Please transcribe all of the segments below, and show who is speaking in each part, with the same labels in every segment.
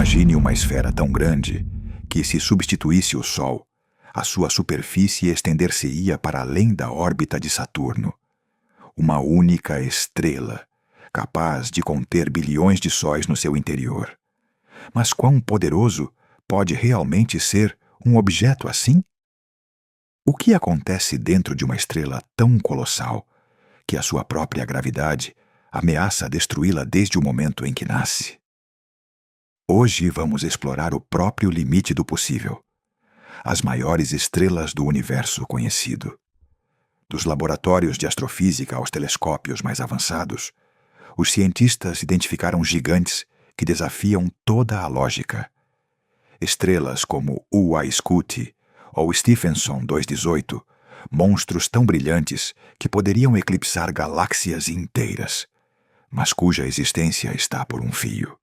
Speaker 1: Imagine uma esfera tão grande que, se substituísse o Sol, a sua superfície estender-se-ia para além da órbita de Saturno. Uma única estrela, capaz de conter bilhões de sóis no seu interior. Mas quão poderoso pode realmente ser um objeto assim? O que acontece dentro de uma estrela tão colossal que a sua própria gravidade ameaça destruí-la desde o momento em que nasce? Hoje vamos explorar o próprio limite do possível. As maiores estrelas do universo conhecido. Dos laboratórios de astrofísica aos telescópios mais avançados, os cientistas identificaram gigantes que desafiam toda a lógica. Estrelas como Uai Scuti ou Stephenson 218, monstros tão brilhantes que poderiam eclipsar galáxias inteiras, mas cuja existência está por um fio.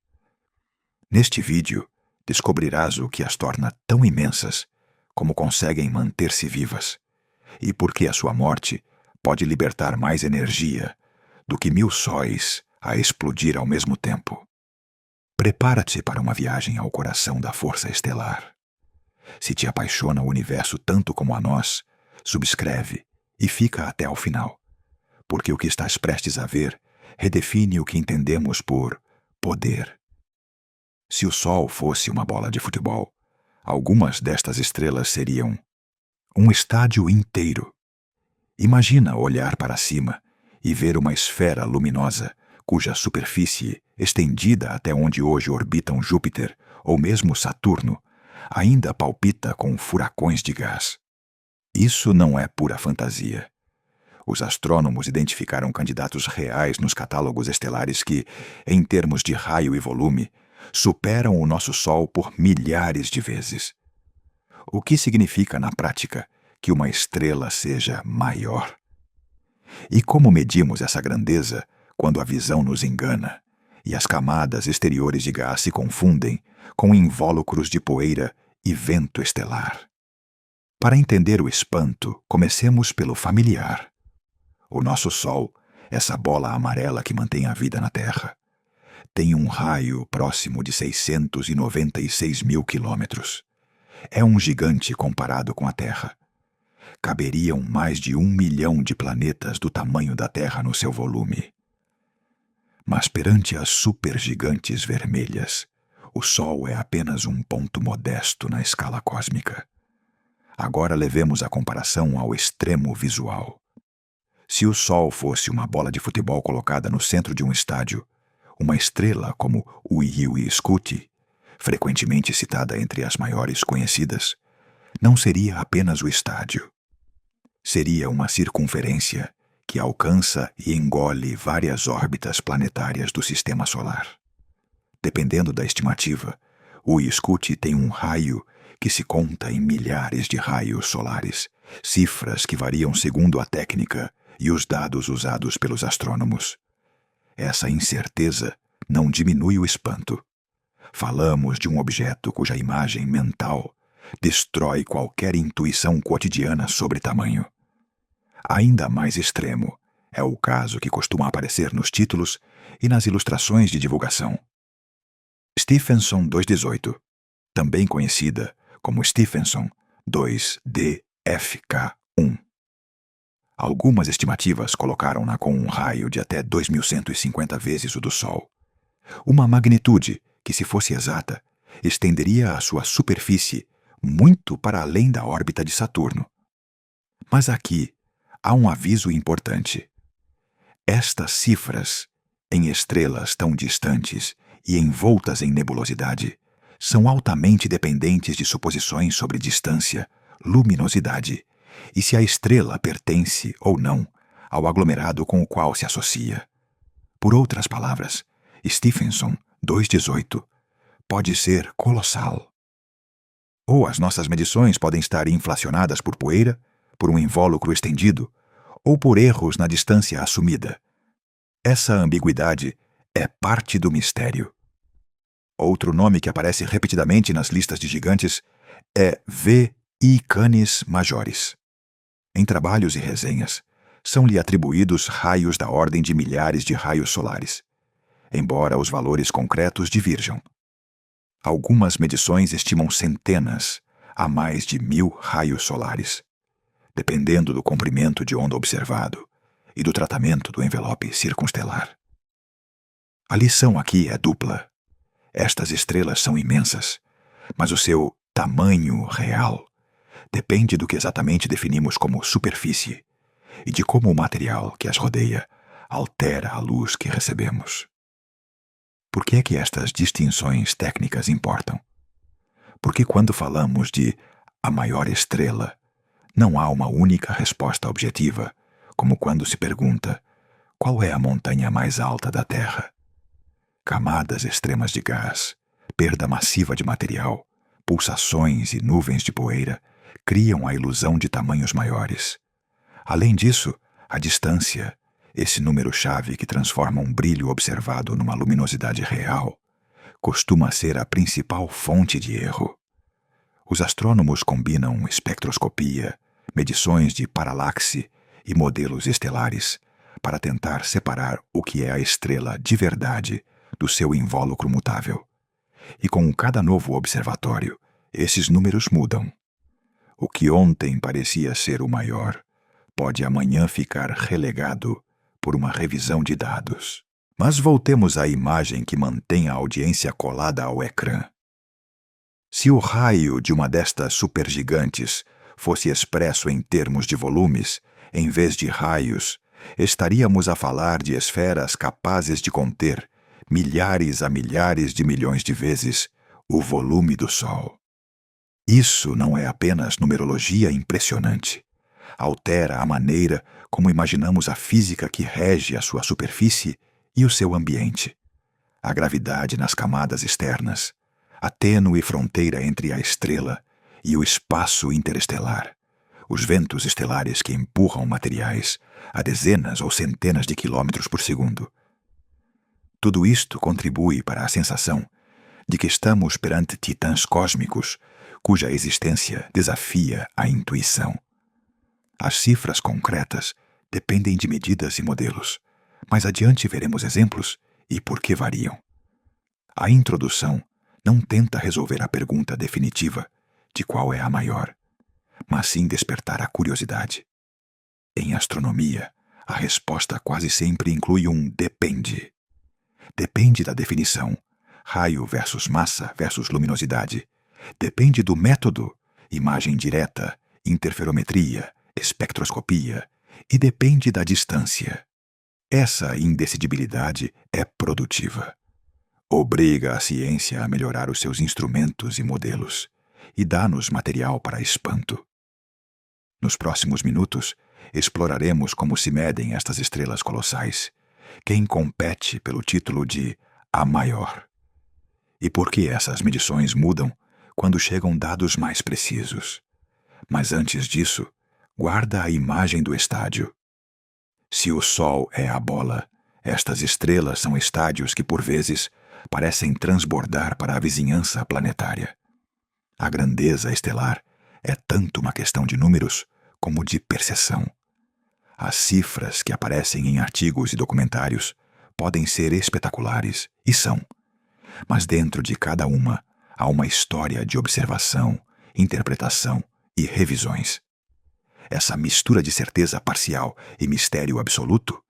Speaker 1: Neste vídeo, descobrirás o que as torna tão imensas, como conseguem manter-se vivas, e por que a sua morte pode libertar mais energia do que 1000 sóis a explodir ao mesmo tempo. Prepara-te para uma viagem ao coração da força estelar. Se te apaixona o universo tanto como a nós, subscreve e fica até ao final, porque o que estás prestes a ver redefine o que entendemos por poder. Se o Sol fosse uma bola de futebol, algumas destas estrelas seriam um estádio inteiro. Imagina olhar para cima e ver uma esfera luminosa cuja superfície, estendida até onde hoje orbitam Júpiter ou mesmo Saturno, ainda palpita com furacões de gás. Isso não é pura fantasia. Os astrônomos identificaram candidatos reais nos catálogos estelares que, em termos de raio e volume, superam o nosso Sol por milhares de vezes. O que significa, na prática, que uma estrela seja maior? E como medimos essa grandeza quando a visão nos engana e as camadas exteriores de gás se confundem com invólucros de poeira e vento estelar? Para entender o espanto, comecemos pelo familiar. O nosso Sol, essa bola amarela que mantém a vida na Terra, tem um raio próximo de 696 mil quilômetros. É um gigante comparado com a Terra. Caberiam mais de 1 milhão de planetas do tamanho da Terra no seu volume. Mas perante as supergigantes vermelhas, o Sol é apenas um ponto modesto na escala cósmica. Agora levemos a comparação ao extremo visual. Se o Sol fosse uma bola de futebol colocada no centro de um estádio, uma estrela como o Uai Scuti, frequentemente citada entre as maiores conhecidas, não seria apenas o estádio. Seria uma circunferência que alcança e engole várias órbitas planetárias do Sistema Solar. Dependendo da estimativa, o Uai Scuti tem um raio que se conta em milhares de raios solares, cifras que variam segundo a técnica e os dados usados pelos astrônomos. Essa incerteza não diminui o espanto. Falamos de um objeto cuja imagem mental destrói qualquer intuição cotidiana sobre tamanho. Ainda mais extremo é o caso que costuma aparecer nos títulos e nas ilustrações de divulgação. Stephenson 218, também conhecida como Stephenson 2DFK1. Algumas estimativas colocaram-na com um raio de até 2150 vezes o do Sol. Uma magnitude que, se fosse exata, estenderia a sua superfície muito para além da órbita de Saturno. Mas aqui há um aviso importante. Estas cifras, em estrelas tão distantes e envoltas em nebulosidade, são altamente dependentes de suposições sobre distância, luminosidade e se a estrela pertence ou não ao aglomerado com o qual se associa. Por outras palavras, Stephenson 218 pode ser colossal. Ou as nossas medições podem estar inflacionadas por poeira, por um invólucro estendido, ou por erros na distância assumida. Essa ambiguidade é parte do mistério. Outro nome que aparece repetidamente nas listas de gigantes é V. Canis Majoris. Em trabalhos e resenhas, são-lhe atribuídos raios da ordem de milhares de raios solares, embora os valores concretos divirjam. Algumas medições estimam centenas a mais de 1000 raios solares, dependendo do comprimento de onda observado e do tratamento do envelope circunstelar. A lição aqui é dupla. Estas estrelas são imensas, mas o seu tamanho real depende do que exatamente definimos como superfície e de como o material que as rodeia altera a luz que recebemos. Por que é que estas distinções técnicas importam? Porque quando falamos de a maior estrela, não há uma única resposta objetiva, como quando se pergunta qual é a montanha mais alta da Terra. Camadas extremas de gás, perda massiva de material, pulsações e nuvens de poeira criam a ilusão de tamanhos maiores. Além disso, a distância, esse número-chave que transforma um brilho observado numa luminosidade real, costuma ser a principal fonte de erro. Os astrônomos combinam espectroscopia, medições de paralaxe e modelos estelares para tentar separar o que é a estrela de verdade do seu invólucro mutável. E com cada novo observatório, esses números mudam. O que ontem parecia ser o maior pode amanhã ficar relegado por uma revisão de dados. Mas voltemos à imagem que mantém a audiência colada ao ecrã. Se o raio de uma destas supergigantes fosse expresso em termos de volumes, em vez de raios, estaríamos a falar de esferas capazes de conter milhares a milhares de milhões de vezes o volume do Sol. Isso não é apenas numerologia impressionante. Altera a maneira como imaginamos a física que rege a sua superfície e o seu ambiente. A gravidade nas camadas externas, a tênue fronteira entre a estrela e o espaço interestelar, os ventos estelares que empurram materiais a dezenas ou centenas de quilômetros por segundo. Tudo isto contribui para a sensação de que estamos perante titãs cósmicos cuja existência desafia a intuição. As cifras concretas dependem de medidas e modelos, mas adiante veremos exemplos e por que variam. A introdução não tenta resolver a pergunta definitiva de qual é a maior, mas sim despertar a curiosidade. Em astronomia, a resposta quase sempre inclui um depende. Depende da definição, raio versus massa versus luminosidade. Depende do método, imagem direta, interferometria, espectroscopia, e depende da distância. Essa indecidibilidade é produtiva. Obriga a ciência a melhorar os seus instrumentos e modelos e dá-nos material para espanto. Nos próximos minutos, exploraremos como se medem estas estrelas colossais, quem compete pelo título de a maior, e por que essas medições mudam quando chegam dados mais precisos. Mas antes disso, guarda a imagem do estádio. Se o Sol é a bola, estas estrelas são estádios que, por vezes, parecem transbordar para a vizinhança planetária. A grandeza estelar é tanto uma questão de números como de percepção. As cifras que aparecem em artigos e documentários podem ser espetaculares, e são, mas dentro de cada uma há uma história de observação, interpretação e revisões. Essa mistura de certeza parcial e mistério absoluto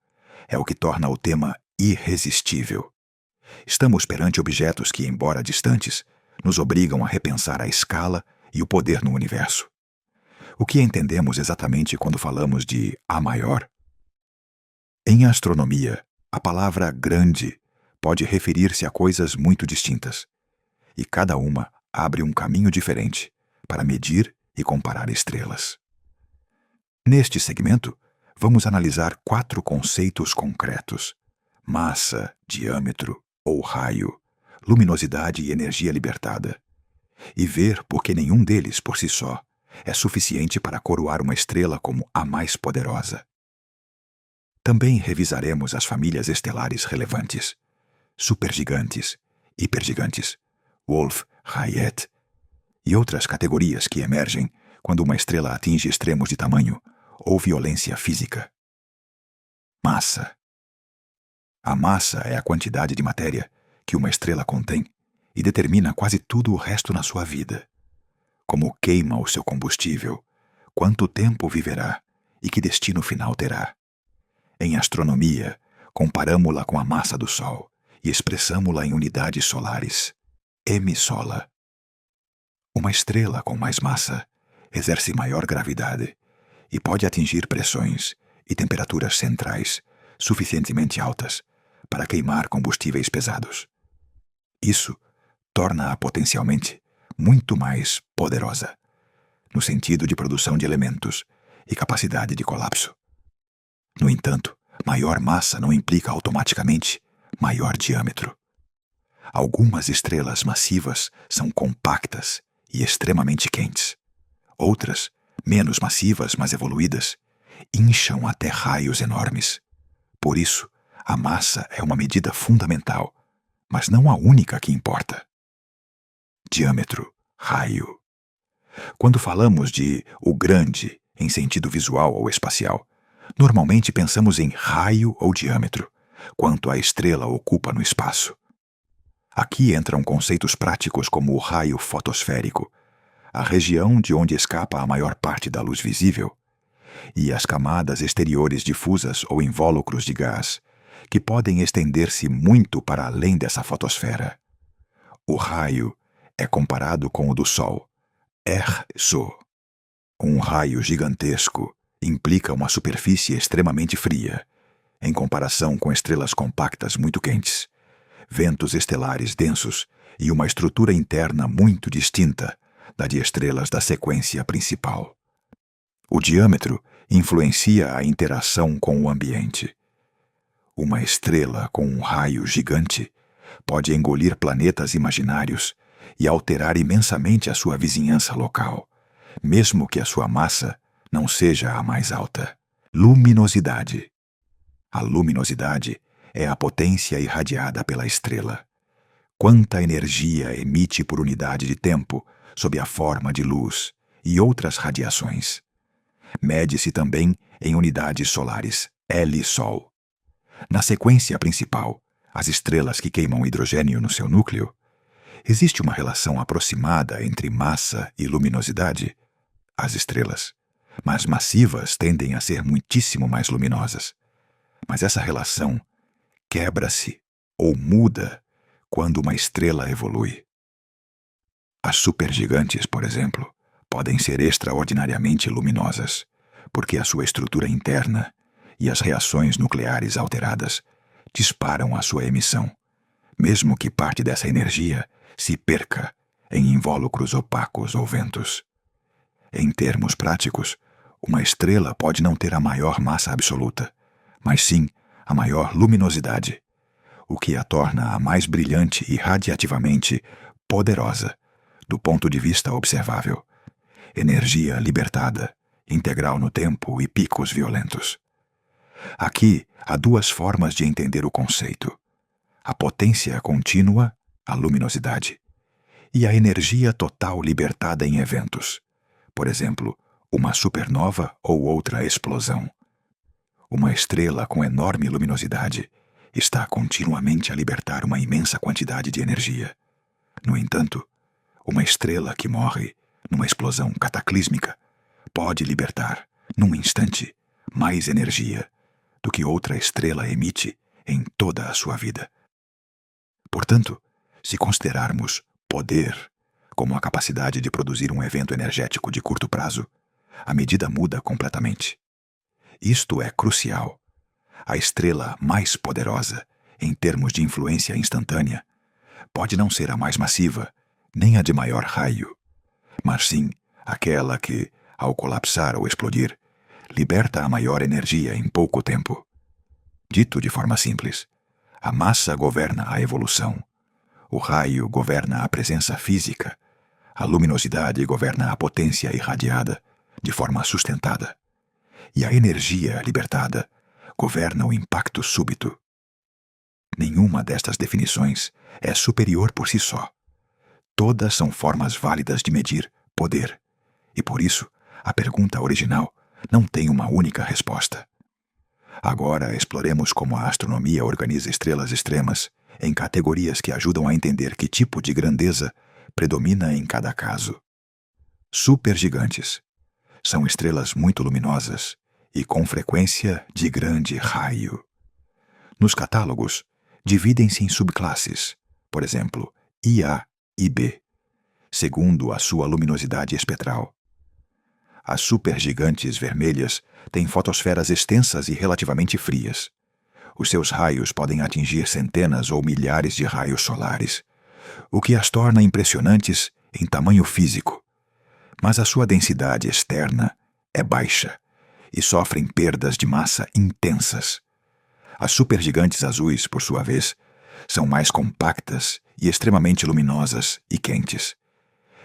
Speaker 1: é o que torna o tema irresistível. Estamos perante objetos que, embora distantes, nos obrigam a repensar a escala e o poder no universo. O que entendemos exatamente quando falamos de a maior? Em astronomia, a palavra grande pode referir-se a coisas muito distintas, e cada uma abre um caminho diferente para medir e comparar estrelas. Neste segmento, vamos analisar 4 conceitos concretos: massa, diâmetro ou raio, luminosidade e energia libertada, e ver por que nenhum deles, por si só, é suficiente para coroar uma estrela como a mais poderosa. Também revisaremos as famílias estelares relevantes: supergigantes, hipergigantes, Wolf-Rayet, e outras categorias que emergem quando uma estrela atinge extremos de tamanho ou violência física. Massa. A massa é a quantidade de matéria que uma estrela contém e determina quase tudo o resto na sua vida. Como queima o seu combustível, quanto tempo viverá e que destino final terá. Em astronomia, comparamo-la com a massa do Sol e expressamo-la em unidades solares. M sola. Uma estrela com mais massa exerce maior gravidade e pode atingir pressões e temperaturas centrais suficientemente altas para queimar combustíveis pesados. Isso torna-a potencialmente muito mais poderosa, no sentido de produção de elementos e capacidade de colapso. No entanto, maior massa não implica automaticamente maior diâmetro. Algumas estrelas massivas são compactas e extremamente quentes. Outras, menos massivas mas evoluídas, incham até raios enormes. Por isso, a massa é uma medida fundamental, mas não a única que importa. Diâmetro, raio. Quando falamos de o grande em sentido visual ou espacial, normalmente pensamos em raio ou diâmetro, quanto a estrela ocupa no espaço. Aqui entram conceitos práticos como o raio fotosférico, a região de onde escapa a maior parte da luz visível, e as camadas exteriores difusas ou invólucros de gás, que podem estender-se muito para além dessa fotosfera. O raio é comparado com o do Sol, R-SO. Um raio gigantesco implica uma superfície extremamente fria, em comparação com estrelas compactas muito quentes, ventos estelares densos e uma estrutura interna muito distinta da de estrelas da sequência principal. O diâmetro influencia a interação com o ambiente. Uma estrela com um raio gigante pode engolir planetas imaginários e alterar imensamente a sua vizinhança local, mesmo que a sua massa não seja a mais alta. Luminosidade. A luminosidade é a potência irradiada pela estrela. Quanta energia emite por unidade de tempo sob a forma de luz e outras radiações. Mede-se também em unidades solares, L-Sol. Na sequência principal, as estrelas que queimam hidrogênio no seu núcleo, existe uma relação aproximada entre massa e luminosidade. As estrelas mais massivas tendem a ser muitíssimo mais luminosas. Mas essa relação quebra-se ou muda quando uma estrela evolui. As supergigantes, por exemplo, podem ser extraordinariamente luminosas, porque a sua estrutura interna e as reações nucleares alteradas disparam a sua emissão, mesmo que parte dessa energia se perca em invólucros opacos ou ventos. Em termos práticos, uma estrela pode não ter a maior massa absoluta, mas sim a maior luminosidade, o que a torna a mais brilhante e radiativamente poderosa do ponto de vista observável. Energia libertada, integral no tempo e picos violentos. Aqui há duas formas de entender o conceito: a potência contínua, a luminosidade, e a energia total libertada em eventos, por exemplo, uma supernova ou outra explosão. Uma estrela com enorme luminosidade está continuamente a libertar uma imensa quantidade de energia. No entanto, uma estrela que morre numa explosão cataclísmica pode libertar, num instante, mais energia do que outra estrela emite em toda a sua vida. Portanto, se considerarmos poder como a capacidade de produzir um evento energético de curto prazo, a medida muda completamente. Isto é crucial. A estrela mais poderosa, em termos de influência instantânea, pode não ser a mais massiva, nem a de maior raio, mas sim aquela que, ao colapsar ou explodir, liberta a maior energia em pouco tempo. Dito de forma simples, a massa governa a evolução, o raio governa a presença física, a luminosidade governa a potência irradiada de forma sustentada, e a energia libertada governa o impacto súbito. Nenhuma destas definições é superior por si só. Todas são formas válidas de medir poder, e por isso a pergunta original não tem uma única resposta. Agora exploremos como a astronomia organiza estrelas extremas em categorias que ajudam a entender que tipo de grandeza predomina em cada caso. Supergigantes são estrelas muito luminosas e, com frequência, de grande raio. Nos catálogos, dividem-se em subclasses, por exemplo, IA e B, segundo a sua luminosidade espectral. As supergigantes vermelhas têm fotosferas extensas e relativamente frias. Os seus raios podem atingir centenas ou milhares de raios solares, o que as torna impressionantes em tamanho físico. Mas a sua densidade externa é baixa e sofrem perdas de massa intensas. As supergigantes azuis, por sua vez, são mais compactas e extremamente luminosas e quentes.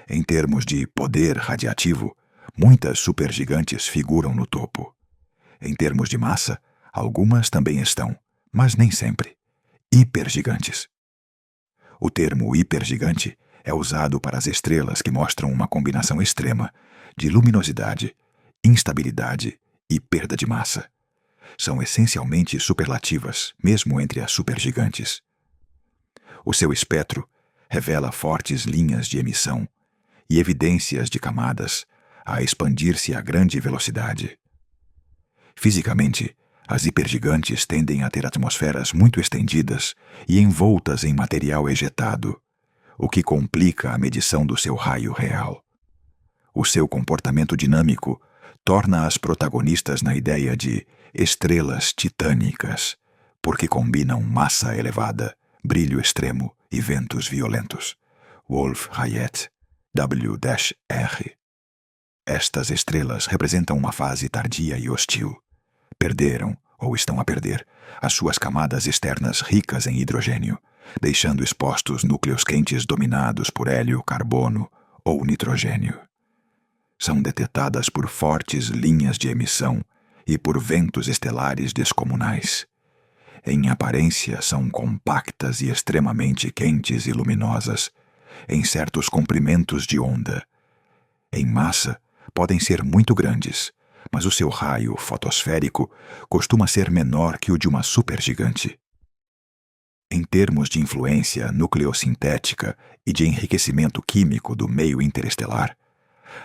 Speaker 1: Em termos de poder radiativo, muitas supergigantes figuram no topo. Em termos de massa, algumas também estão, mas nem sempre, hipergigantes. O termo hipergigante é usado para as estrelas que mostram uma combinação extrema de luminosidade, instabilidade e perda de massa. São essencialmente superlativas, mesmo entre as supergigantes. O seu espectro revela fortes linhas de emissão e evidências de camadas a expandir-se a grande velocidade. Fisicamente, as hipergigantes tendem a ter atmosferas muito estendidas e envoltas em material ejetado, o que complica a medição do seu raio real. O seu comportamento dinâmico torna-as protagonistas na ideia de estrelas titânicas, porque combinam massa elevada, brilho extremo e ventos violentos. Wolf-Rayet, W-R. Estas estrelas representam uma fase tardia e hostil. Perderam, ou estão a perder, as suas camadas externas ricas em hidrogênio, deixando expostos núcleos quentes dominados por hélio, carbono ou nitrogênio. São detectadas por fortes linhas de emissão e por ventos estelares descomunais. Em aparência, são compactas e extremamente quentes e luminosas, em certos comprimentos de onda. Em massa, podem ser muito grandes, mas o seu raio fotosférico costuma ser menor que o de uma supergigante. Em termos de influência nucleossintética e de enriquecimento químico do meio interestelar,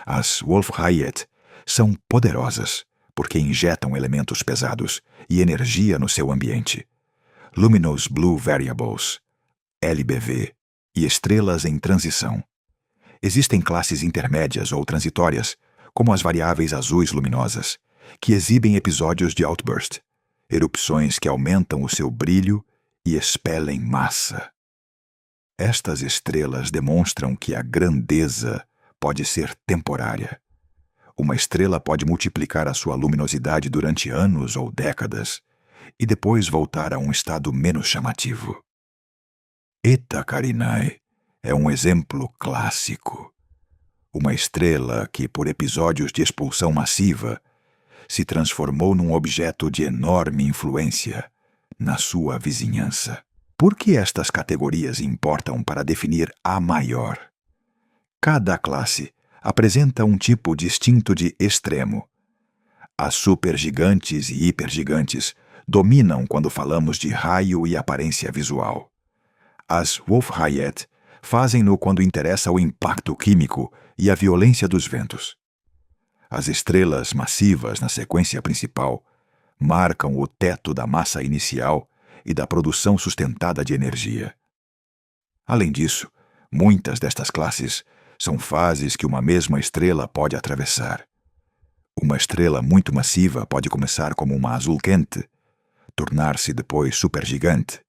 Speaker 1: as Wolf-Rayet são poderosas porque injetam elementos pesados e energia no seu ambiente. Luminous Blue Variables, LBV, e estrelas em transição. Existem classes intermédias ou transitórias, como as variáveis azuis luminosas, que exibem episódios de outburst, erupções que aumentam o seu brilho e expelem massa. Estas estrelas demonstram que a grandeza pode ser temporária. Uma estrela pode multiplicar a sua luminosidade durante anos ou décadas e depois voltar a um estado menos chamativo. Eta Carinae é um exemplo clássico. Uma estrela que, por episódios de expulsão massiva, se transformou num objeto de enorme influência na sua vizinhança. Por que estas categorias importam para definir a maior? Cada classe apresenta um tipo distinto de extremo. As supergigantes e hipergigantes dominam quando falamos de raio e aparência visual. As Wolf-Rayet fazem-no quando interessa o impacto químico e a violência dos ventos. As estrelas massivas na sequência principal marcam o teto da massa inicial e da produção sustentada de energia. Além disso, muitas destas classes são fases que uma mesma estrela pode atravessar. Uma estrela muito massiva pode começar como uma azul quente, tornar-se depois supergigante,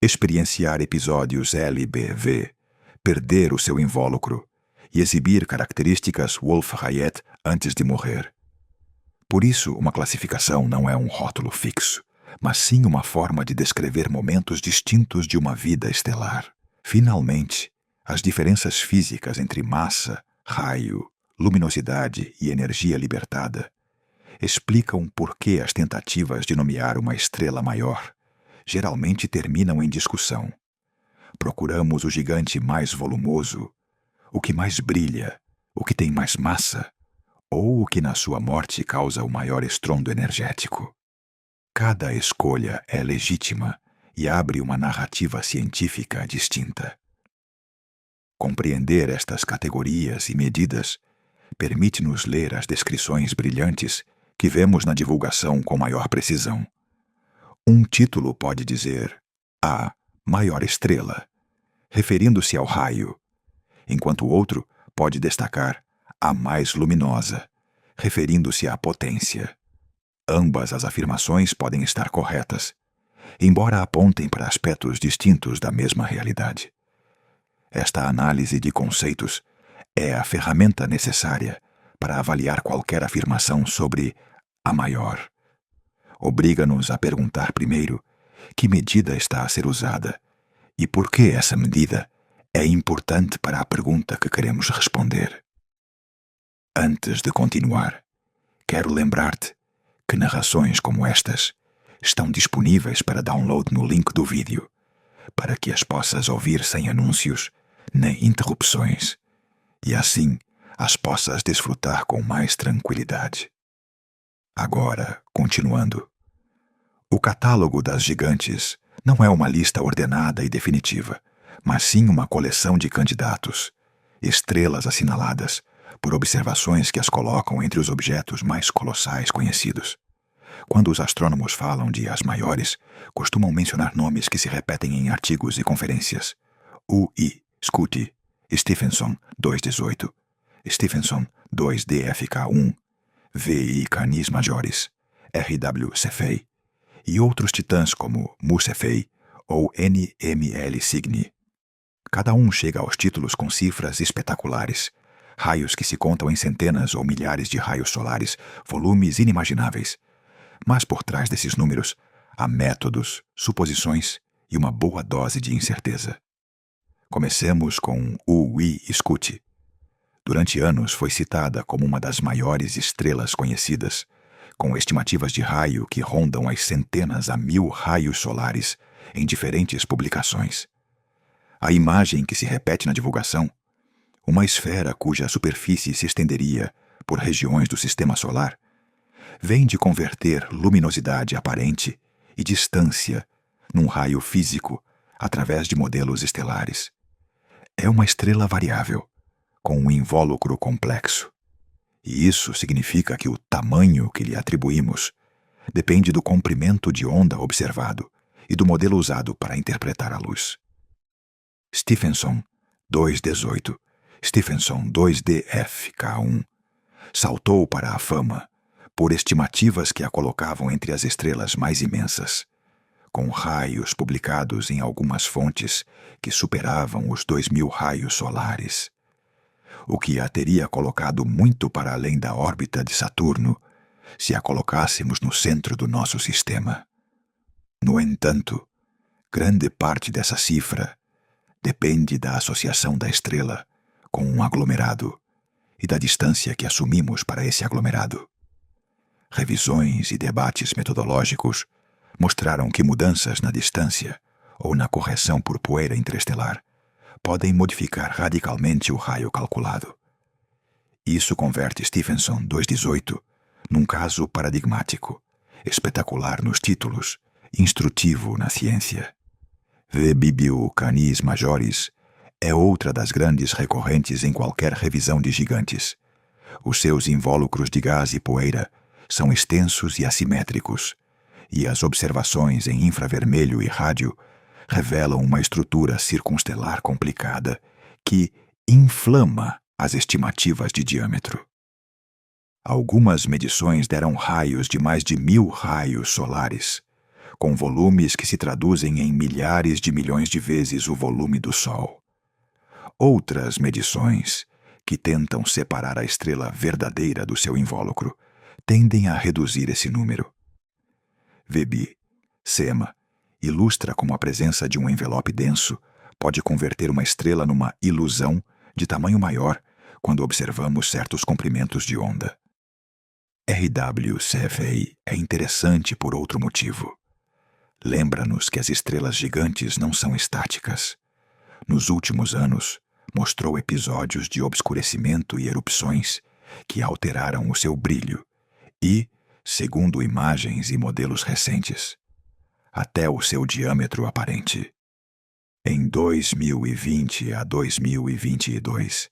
Speaker 1: experienciar episódios LBV, perder o seu invólucro e exibir características Wolf-Rayet antes de morrer. Por isso, uma classificação não é um rótulo fixo, mas sim uma forma de descrever momentos distintos de uma vida estelar. Finalmente, as diferenças físicas entre massa, raio, luminosidade e energia libertada explicam por que as tentativas de nomear uma estrela maior geralmente terminam em discussão. Procuramos o gigante mais volumoso, o que mais brilha, o que tem mais massa, ou o que na sua morte causa o maior estrondo energético. Cada escolha é legítima e abre uma narrativa científica distinta. Compreender estas categorias e medidas permite-nos ler as descrições brilhantes que vemos na divulgação com maior precisão. Um título pode dizer a maior estrela, referindo-se ao raio, enquanto o outro pode destacar a mais luminosa, referindo-se à potência. Ambas as afirmações podem estar corretas, embora apontem para aspectos distintos da mesma realidade. Esta análise de conceitos é a ferramenta necessária para avaliar qualquer afirmação sobre a maior. Obriga-nos a perguntar primeiro que medida está a ser usada e por que essa medida é importante para a pergunta que queremos responder. Antes de continuar, quero lembrar-te que narrações como estas estão disponíveis para download no link do vídeo, para que as possas ouvir sem anúncios nem interrupções, e assim as possas desfrutar com mais tranquilidade. Agora, continuando. O catálogo das gigantes não é uma lista ordenada e definitiva, mas sim uma coleção de candidatos, estrelas assinaladas por observações que as colocam entre os objetos mais colossais conhecidos. Quando os astrônomos falam de as maiores, costumam mencionar nomes que se repetem em artigos e conferências. U.I. Scuti, Stephenson 218, Stephenson 2DFK1, V.I. Canis Majoris, R.W. Cephei, e outros titãs como Mu Cephei ou N.M.L. Cygni. Cada um chega aos títulos com cifras espetaculares, raios que se contam em centenas ou milhares de raios solares, volumes inimagináveis. Mas por trás desses números há métodos, suposições e uma boa dose de incerteza. Comecemos com U.I. Scuti. Durante anos foi citada como uma das maiores estrelas conhecidas, com estimativas de raio que rondam as centenas a 1000 raios solares em diferentes publicações. A imagem que se repete na divulgação, uma esfera cuja superfície se estenderia por regiões do sistema solar, vem de converter luminosidade aparente e distância num raio físico através de modelos estelares. É uma estrela variável, com um invólucro complexo. E isso significa que o tamanho que lhe atribuímos depende do comprimento de onda observado e do modelo usado para interpretar a luz. Stephenson 218, Stephenson 2DFK1, saltou para a fama por estimativas que a colocavam entre as estrelas mais imensas, com raios publicados em algumas fontes que superavam os 2000 raios solares, o que a teria colocado muito para além da órbita de Saturno se a colocássemos no centro do nosso sistema. No entanto, grande parte dessa cifra depende da associação da estrela com um aglomerado e da distância que assumimos para esse aglomerado. Revisões e debates metodológicos mostraram que mudanças na distância ou na correção por poeira interestelar podem modificar radicalmente o raio calculado. Isso converte Stephenson 218 num caso paradigmático, espetacular nos títulos, instrutivo na ciência. V.I. Canis Majoris é outra das grandes recorrentes em qualquer revisão de gigantes. Os seus invólucros de gás e poeira são extensos e assimétricos, e as observações em infravermelho e rádio revelam uma estrutura circunstelar complicada que inflama as estimativas de diâmetro. Algumas medições deram raios de mais de 1000 raios solares, com volumes que se traduzem em milhares de milhões de vezes o volume do Sol. Outras medições, que tentam separar a estrela verdadeira do seu invólucro, tendem a reduzir esse número. Weber, SEMA, ilustra como a presença de um envelope denso pode converter uma estrela numa ilusão de tamanho maior quando observamos certos comprimentos de onda. R.W. Cephei é interessante por outro motivo. Lembra-nos que as estrelas gigantes não são estáticas. Nos últimos anos, mostrou episódios de obscurecimento e erupções que alteraram o seu brilho e, segundo imagens e modelos recentes, até o seu diâmetro aparente. Em 2020 a 2022,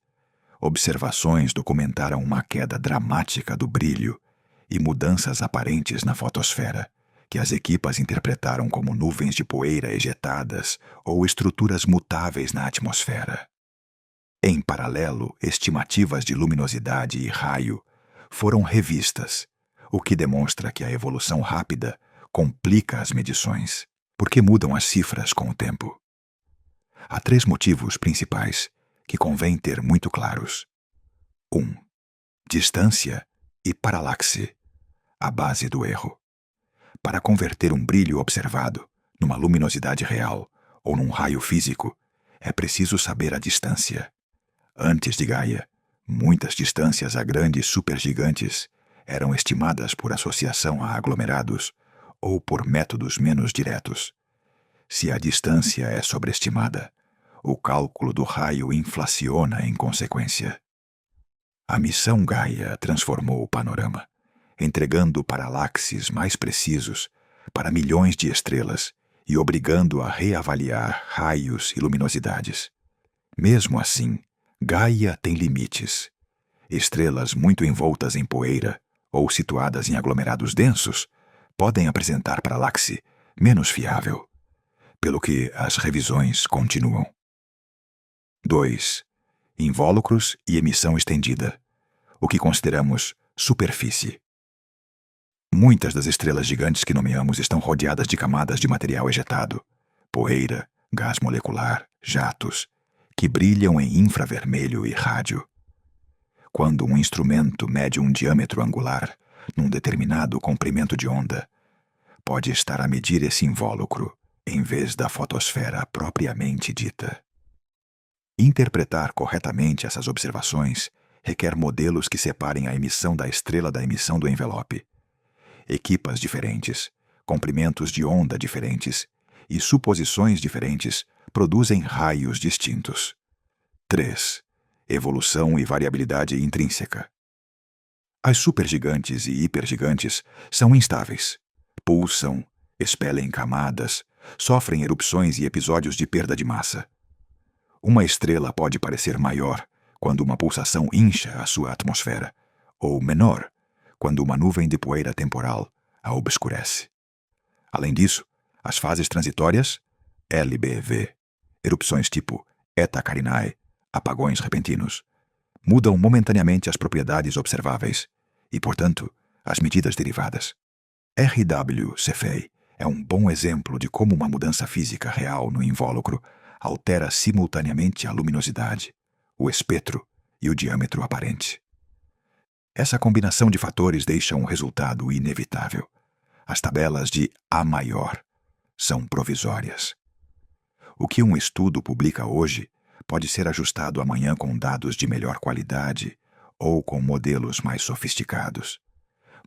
Speaker 1: observações documentaram uma queda dramática do brilho e mudanças aparentes na fotosfera, que as equipas interpretaram como nuvens de poeira ejetadas ou estruturas mutáveis na atmosfera. Em paralelo, estimativas de luminosidade e raio foram revistas, o que demonstra que a evolução rápida complica as medições, porque mudam as cifras com o tempo. Há 3 motivos principais que convém ter muito claros. 1. Distância e paralaxe, a base do erro. Para converter um brilho observado numa luminosidade real ou num raio físico, é preciso saber a distância. Antes de Gaia, muitas distâncias a grandes supergigantes eram estimadas por associação a aglomerados ou por métodos menos diretos. Se a distância é sobreestimada, o cálculo do raio inflaciona em consequência. A missão Gaia transformou o panorama, entregando paralaxes mais precisos para milhões de estrelas e obrigando a reavaliar raios e luminosidades. Mesmo assim, Gaia tem limites. Estrelas muito envoltas em poeira ou situadas em aglomerados densos podem apresentar paralaxe menos fiável, pelo que as revisões continuam. 2. Invólucros e emissão estendida, o que consideramos superfície. Muitas das estrelas gigantes que nomeamos estão rodeadas de camadas de material ejetado, poeira, gás molecular, jatos, que brilham em infravermelho e rádio. Quando um instrumento mede um diâmetro angular num determinado comprimento de onda, pode estar a medir esse invólucro, em vez da fotosfera propriamente dita. Interpretar corretamente essas observações requer modelos que separem a emissão da estrela da emissão do envelope. Equipas diferentes, comprimentos de onda diferentes e suposições diferentes produzem raios distintos. 3. Evolução e variabilidade intrínseca. As supergigantes e hipergigantes são instáveis. Pulsam, expelem camadas, sofrem erupções e episódios de perda de massa. Uma estrela pode parecer maior quando uma pulsação incha a sua atmosfera, ou menor quando uma nuvem de poeira temporal a obscurece. Além disso, as fases transitórias, LBV, erupções tipo Eta Carinae, apagões repentinos, mudam momentaneamente as propriedades observáveis e, portanto, as medidas derivadas. RW Cephei é um bom exemplo de como uma mudança física real no invólucro altera simultaneamente a luminosidade, o espectro e o diâmetro aparente. Essa combinação de fatores deixa um resultado inevitável. As tabelas de A maior são provisórias. O que um estudo publica hoje pode ser ajustado amanhã com dados de melhor qualidade ou com modelos mais sofisticados.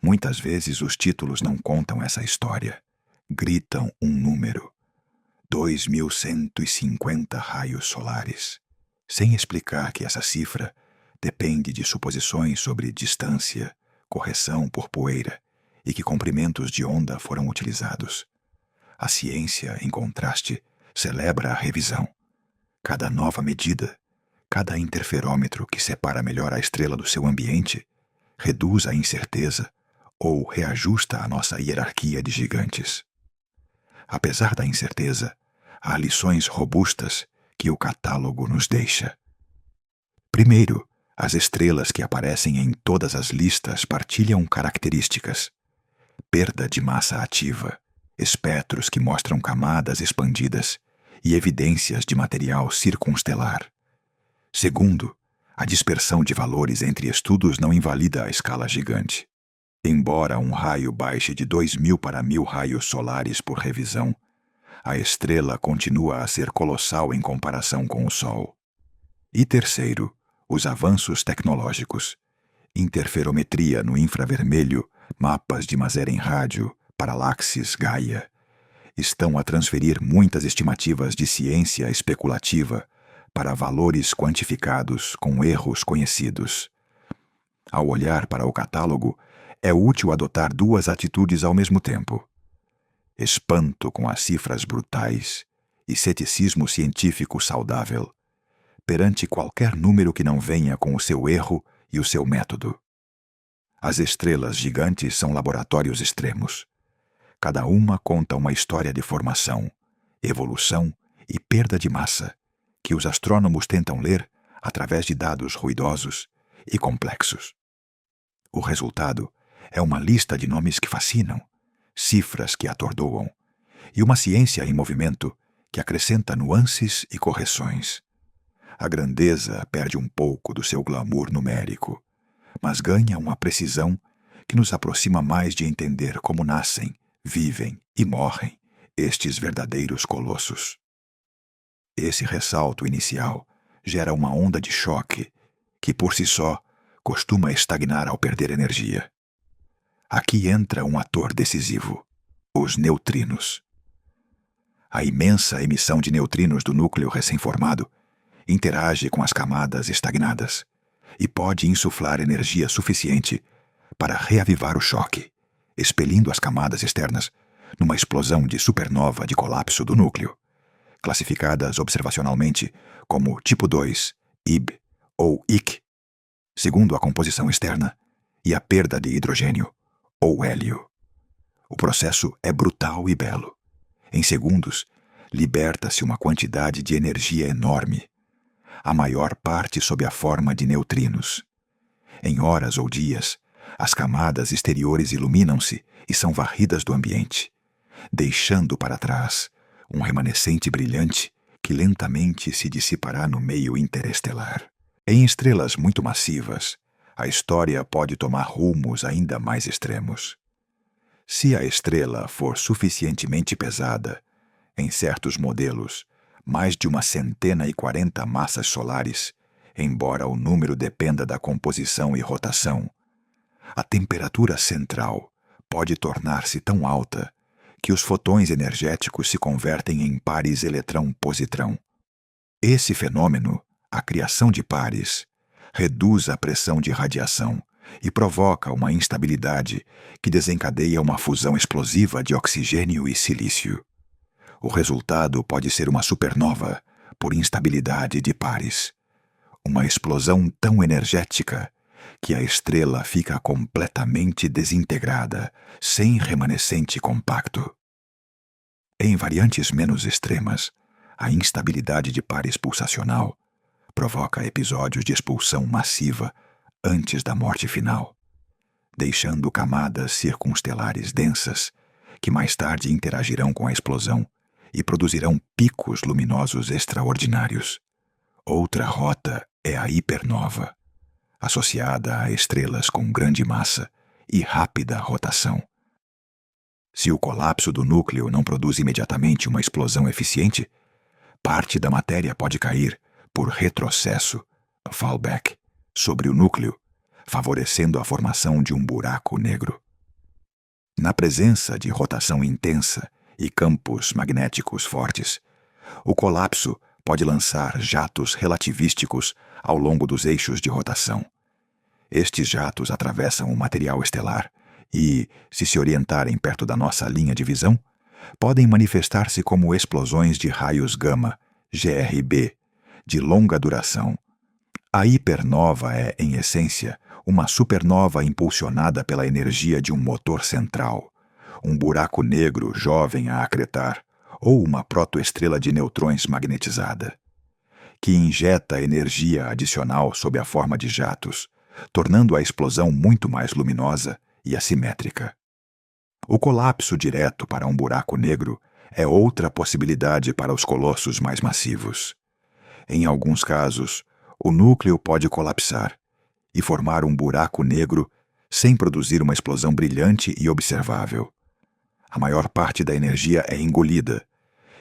Speaker 1: Muitas vezes os títulos não contam essa história. Gritam um número. 2.150 raios solares, sem explicar que essa cifra depende de suposições sobre distância, correção por poeira e que comprimentos de onda foram utilizados. A ciência, em contraste, celebra a revisão. Cada nova medida, cada interferômetro que separa melhor a estrela do seu ambiente, reduz a incerteza ou reajusta a nossa hierarquia de gigantes. Apesar da incerteza, há lições robustas que o catálogo nos deixa. Primeiro, as estrelas que aparecem em todas as listas partilham características: perda de massa ativa, espectros que mostram camadas expandidas e evidências de material circunstelar. Segundo, a dispersão de valores entre estudos não invalida a escala gigante. Embora um raio baixe de 2.000 para 1.000 raios solares por revisão, a estrela continua a ser colossal em comparação com o Sol. E terceiro, os avanços tecnológicos, interferometria no infravermelho, mapas de Maser em rádio, paralaxes Gaia, estão a transferir muitas estimativas de ciência especulativa para valores quantificados com erros conhecidos. Ao olhar para o catálogo, é útil adotar 2 atitudes ao mesmo tempo. espanto com as cifras brutais e ceticismo científico saudável perante qualquer número que não venha com o seu erro e o seu método. As estrelas gigantes são laboratórios extremos. Cada uma conta uma história de formação, evolução e perda de massa que os astrônomos tentam ler através de dados ruidosos e complexos. O resultado é uma lista de nomes que fascinam, cifras que atordoam e uma ciência em movimento que acrescenta nuances e correções. A grandeza perde um pouco do seu glamour numérico, mas ganha uma precisão que nos aproxima mais de entender como nascem, vivem e morrem estes verdadeiros colossos. Esse ressalto inicial gera uma onda de choque que, por si só, costuma estagnar ao perder energia. Aqui entra um ator decisivo: os neutrinos. A imensa emissão de neutrinos do núcleo recém-formado interage com as camadas estagnadas e pode insuflar energia suficiente para reavivar o choque, expelindo as camadas externas numa explosão de supernova de colapso do núcleo, classificadas observacionalmente como tipo 2, Ib ou Ic, segundo a composição externa e a perda de hidrogênio, ou hélio. O processo é brutal e belo. Em segundos, liberta-se uma quantidade de energia enorme, a maior parte sob a forma de neutrinos. Em horas ou dias, as camadas exteriores iluminam-se e são varridas do ambiente, deixando para trás um remanescente brilhante que lentamente se dissipará no meio interestelar. Em estrelas muito massivas, a história pode tomar rumos ainda mais extremos. Se a estrela for suficientemente pesada, em certos modelos, mais de 140 massas solares, embora o número dependa da composição e rotação, a temperatura central pode tornar-se tão alta que os fotões energéticos se convertem em pares eletrão-positrão. Esse fenômeno, a criação de pares, reduz a pressão de radiação e provoca uma instabilidade que desencadeia uma fusão explosiva de oxigênio e silício. O resultado pode ser uma supernova por instabilidade de pares. Uma explosão tão energética que a estrela fica completamente desintegrada, sem remanescente compacto. Em variantes menos extremas, a instabilidade de pares pulsacional provoca episódios de expulsão massiva antes da morte final, deixando camadas circunstelares densas que mais tarde interagirão com a explosão e produzirão picos luminosos extraordinários. Outra rota é a hipernova, associada a estrelas com grande massa e rápida rotação. Se o colapso do núcleo não produz imediatamente uma explosão eficiente, parte da matéria pode cair por retrocesso, fallback, sobre o núcleo, favorecendo a formação de um buraco negro. Na presença de rotação intensa e campos magnéticos fortes, o colapso pode lançar jatos relativísticos ao longo dos eixos de rotação. Estes jatos atravessam o material estelar e, se orientarem perto da nossa linha de visão, podem manifestar-se como explosões de raios gama, GRB, de longa duração. A hipernova é, em essência, uma supernova impulsionada pela energia de um motor central, um buraco negro jovem a acretar, ou uma protoestrela de neutrões magnetizada, que injeta energia adicional sob a forma de jatos, tornando a explosão muito mais luminosa e assimétrica. O colapso direto para um buraco negro é outra possibilidade para os colossos mais massivos. Em alguns casos, o núcleo pode colapsar e formar um buraco negro sem produzir uma explosão brilhante e observável. A maior parte da energia é engolida,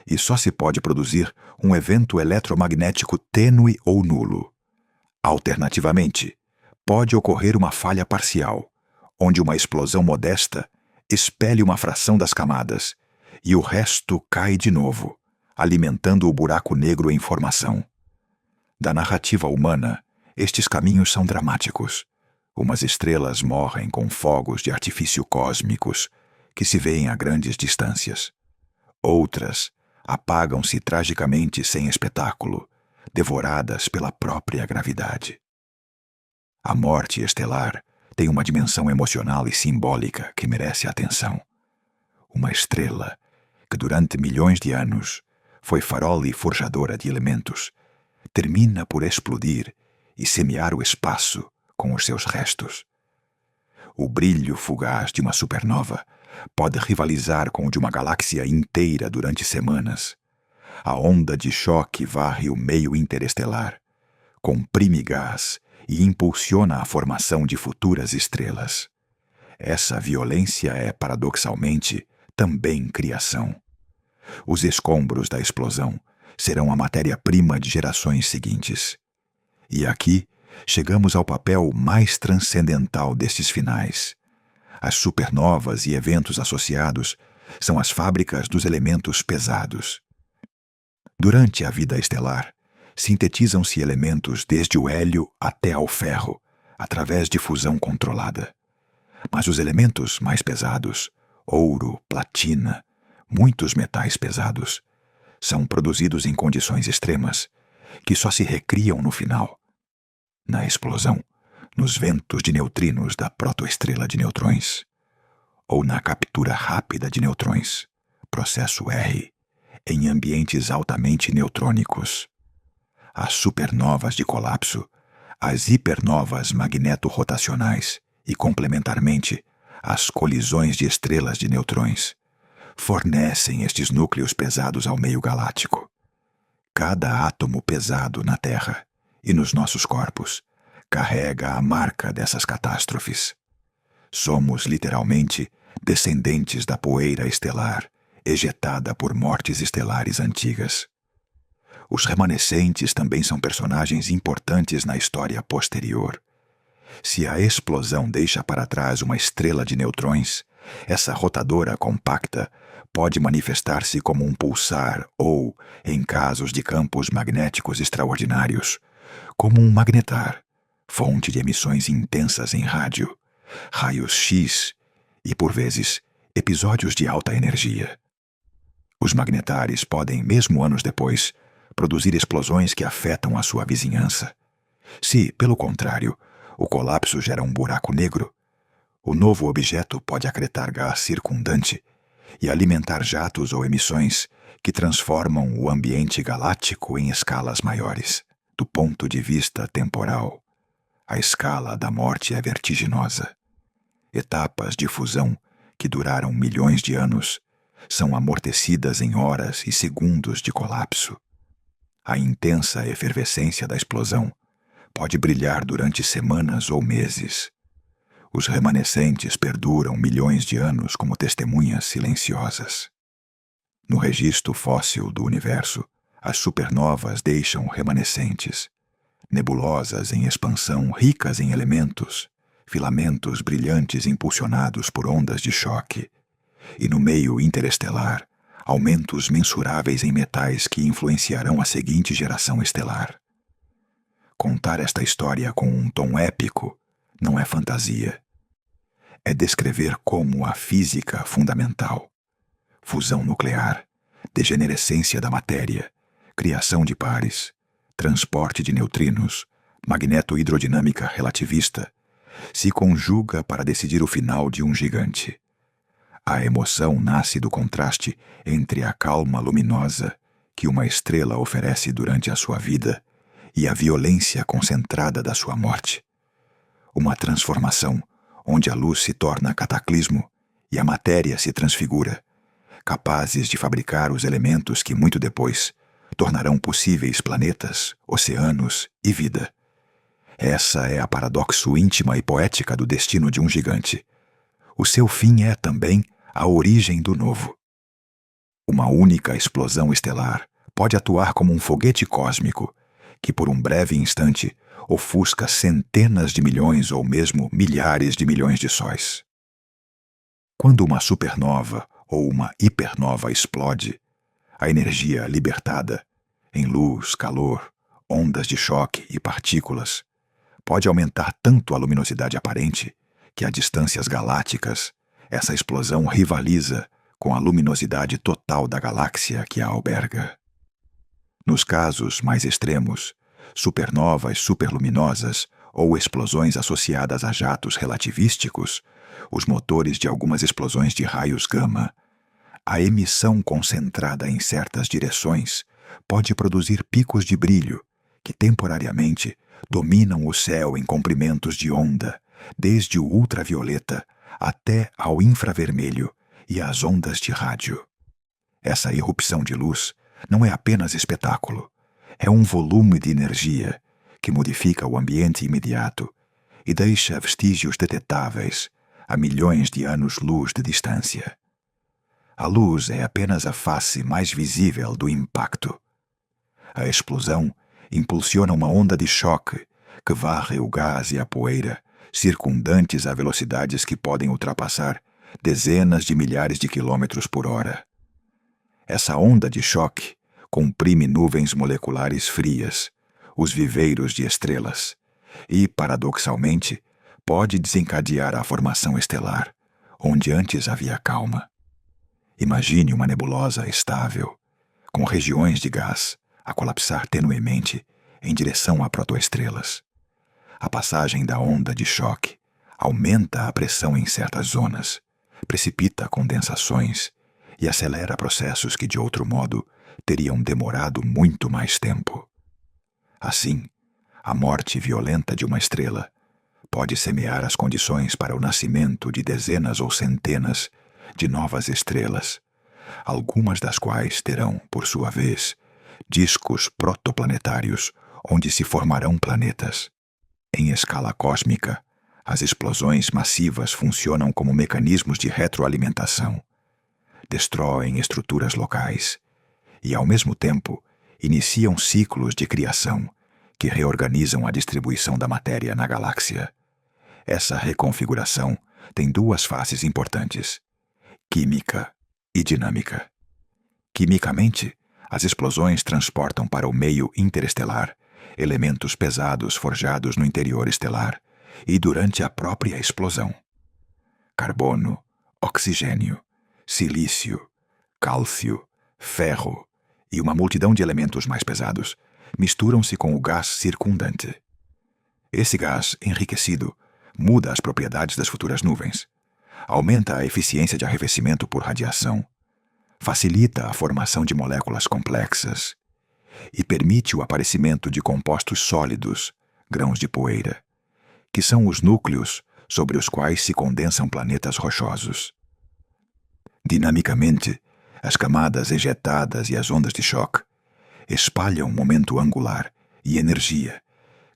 Speaker 1: e só se pode produzir um evento eletromagnético tênue ou nulo. Alternativamente, pode ocorrer uma falha parcial, onde uma explosão modesta expele uma fração das camadas, e o resto cai de novo, alimentando o buraco negro em formação. Da narrativa humana, estes caminhos são dramáticos. Umas estrelas morrem com fogos de artifício cósmicos, que se vêem a grandes distâncias. Outras apagam-se tragicamente sem espetáculo, devoradas pela própria gravidade. A morte estelar tem uma dimensão emocional e simbólica que merece atenção. Uma estrela que durante milhões de anos foi farol e forjadora de elementos, termina por explodir e semear o espaço com os seus restos. O brilho fugaz de uma supernova pode rivalizar com o de uma galáxia inteira durante semanas. A onda de choque varre o meio interestelar, comprime gás e impulsiona a formação de futuras estrelas. Essa violência é, paradoxalmente, também criação. Os escombros da explosão serão a matéria-prima de gerações seguintes. E aqui chegamos ao papel mais transcendental destes finais. As supernovas e eventos associados são as fábricas dos elementos pesados. Durante a vida estelar, sintetizam-se elementos desde o hélio até ao ferro, através de fusão controlada. Mas os elementos mais pesados, ouro, platina, muitos metais pesados, são produzidos em condições extremas, que só se recriam no final. Na explosão, nos ventos de neutrinos da protoestrela de neutrões, ou na captura rápida de neutrões, processo R, em ambientes altamente neutrônicos. As supernovas de colapso, as hipernovas magnetorrotacionais e, complementarmente, as colisões de estrelas de neutrões, fornecem estes núcleos pesados ao meio galáctico. Cada átomo pesado na Terra e nos nossos corpos carrega a marca dessas catástrofes. Somos, literalmente, descendentes da poeira estelar, ejetada por mortes estelares antigas. Os remanescentes também são personagens importantes na história posterior. Se a explosão deixa para trás uma estrela de neutrões, essa rotadora compacta pode manifestar-se como um pulsar ou, em casos de campos magnéticos extraordinários, como um magnetar, fonte de emissões intensas em rádio, raios X e, por vezes, episódios de alta energia. Os magnetares podem, mesmo anos depois, produzir explosões que afetam a sua vizinhança. Se, pelo contrário, o colapso gera um buraco negro, o novo objeto pode acretar gás circundante e alimentar jatos ou emissões que transformam o ambiente galáctico em escalas maiores. Do ponto de vista temporal, a escala da morte é vertiginosa. Etapas de fusão que duraram milhões de anos são amortecidas em horas e segundos de colapso. A intensa efervescência da explosão pode brilhar durante semanas ou meses. Os remanescentes perduram milhões de anos como testemunhas silenciosas. No registro fóssil do universo, as supernovas deixam remanescentes, nebulosas em expansão ricas em elementos, filamentos brilhantes impulsionados por ondas de choque, e no meio interestelar, aumentos mensuráveis em metais que influenciarão a seguinte geração estelar. Contar esta história com um tom épico não é fantasia. É descrever como a física fundamental, fusão nuclear, degenerescência da matéria, criação de pares, transporte de neutrinos, magnetohidrodinâmica relativista, se conjuga para decidir o final de um gigante. A emoção nasce do contraste entre a calma luminosa que uma estrela oferece durante a sua vida e a violência concentrada da sua morte. Uma transformação onde a luz se torna cataclismo e a matéria se transfigura, capazes de fabricar os elementos que muito depois tornarão possíveis planetas, oceanos e vida. Essa é a paradoxo íntima e poética do destino de um gigante. O seu fim é também a origem do novo. Uma única explosão estelar pode atuar como um foguete cósmico que, por um breve instante, ofusca centenas de milhões ou mesmo milhares de milhões de sóis. Quando uma supernova ou uma hipernova explode, a energia libertada, em luz, calor, ondas de choque e partículas, pode aumentar tanto a luminosidade aparente que a distâncias galácticas essa explosão rivaliza com a luminosidade total da galáxia que a alberga. Nos casos mais extremos, supernovas superluminosas ou explosões associadas a jatos relativísticos, os motores de algumas explosões de raios gama, a emissão concentrada em certas direções pode produzir picos de brilho que temporariamente dominam o céu em comprimentos de onda, desde o ultravioleta até ao infravermelho e as ondas de rádio. Essa irrupção de luz não é apenas espetáculo, é um volume de energia que modifica o ambiente imediato e deixa vestígios detetáveis a milhões de anos-luz de distância. A luz é apenas a face mais visível do impacto. A explosão impulsiona uma onda de choque que varre o gás e a poeira, circundantes a velocidades que podem ultrapassar dezenas de milhares de quilômetros por hora. Essa onda de choque comprime nuvens moleculares frias, os viveiros de estrelas, e, paradoxalmente, pode desencadear a formação estelar, onde antes havia calma. Imagine uma nebulosa estável, com regiões de gás a colapsar tenuemente em direção a protoestrelas. A passagem da onda de choque aumenta a pressão em certas zonas, precipita condensações e acelera processos que, de outro modo, teriam demorado muito mais tempo. Assim, a morte violenta de uma estrela pode semear as condições para o nascimento de dezenas ou centenas de novas estrelas, algumas das quais terão, por sua vez, discos protoplanetários onde se formarão planetas. Em escala cósmica, as explosões massivas funcionam como mecanismos de retroalimentação. Destroem estruturas locais e, ao mesmo tempo, iniciam ciclos de criação que reorganizam a distribuição da matéria na galáxia. Essa reconfiguração tem duas faces importantes: química e dinâmica. Quimicamente, as explosões transportam para o meio interestelar elementos pesados forjados no interior estelar e durante a própria explosão. Carbono, oxigênio, silício, cálcio, ferro e uma multidão de elementos mais pesados misturam-se com o gás circundante. Esse gás enriquecido muda as propriedades das futuras nuvens, aumenta a eficiência de arrefecimento por radiação, facilita a formação de moléculas complexas e permite o aparecimento de compostos sólidos, grãos de poeira, que são os núcleos sobre os quais se condensam planetas rochosos. Dinamicamente, as camadas ejetadas e as ondas de choque espalham momento angular e energia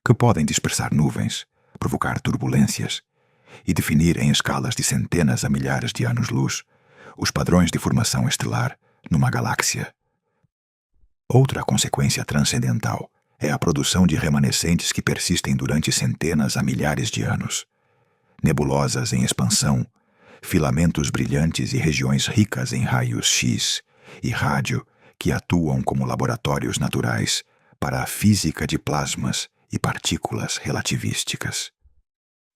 Speaker 1: que podem dispersar nuvens, provocar turbulências e definir em escalas de centenas a milhares de anos-luz os padrões de formação estelar numa galáxia. Outra consequência transcendental é a produção de remanescentes que persistem durante centenas a milhares de anos. Nebulosas em expansão, filamentos brilhantes e regiões ricas em raios X e rádio que atuam como laboratórios naturais para a física de plasmas e partículas relativísticas.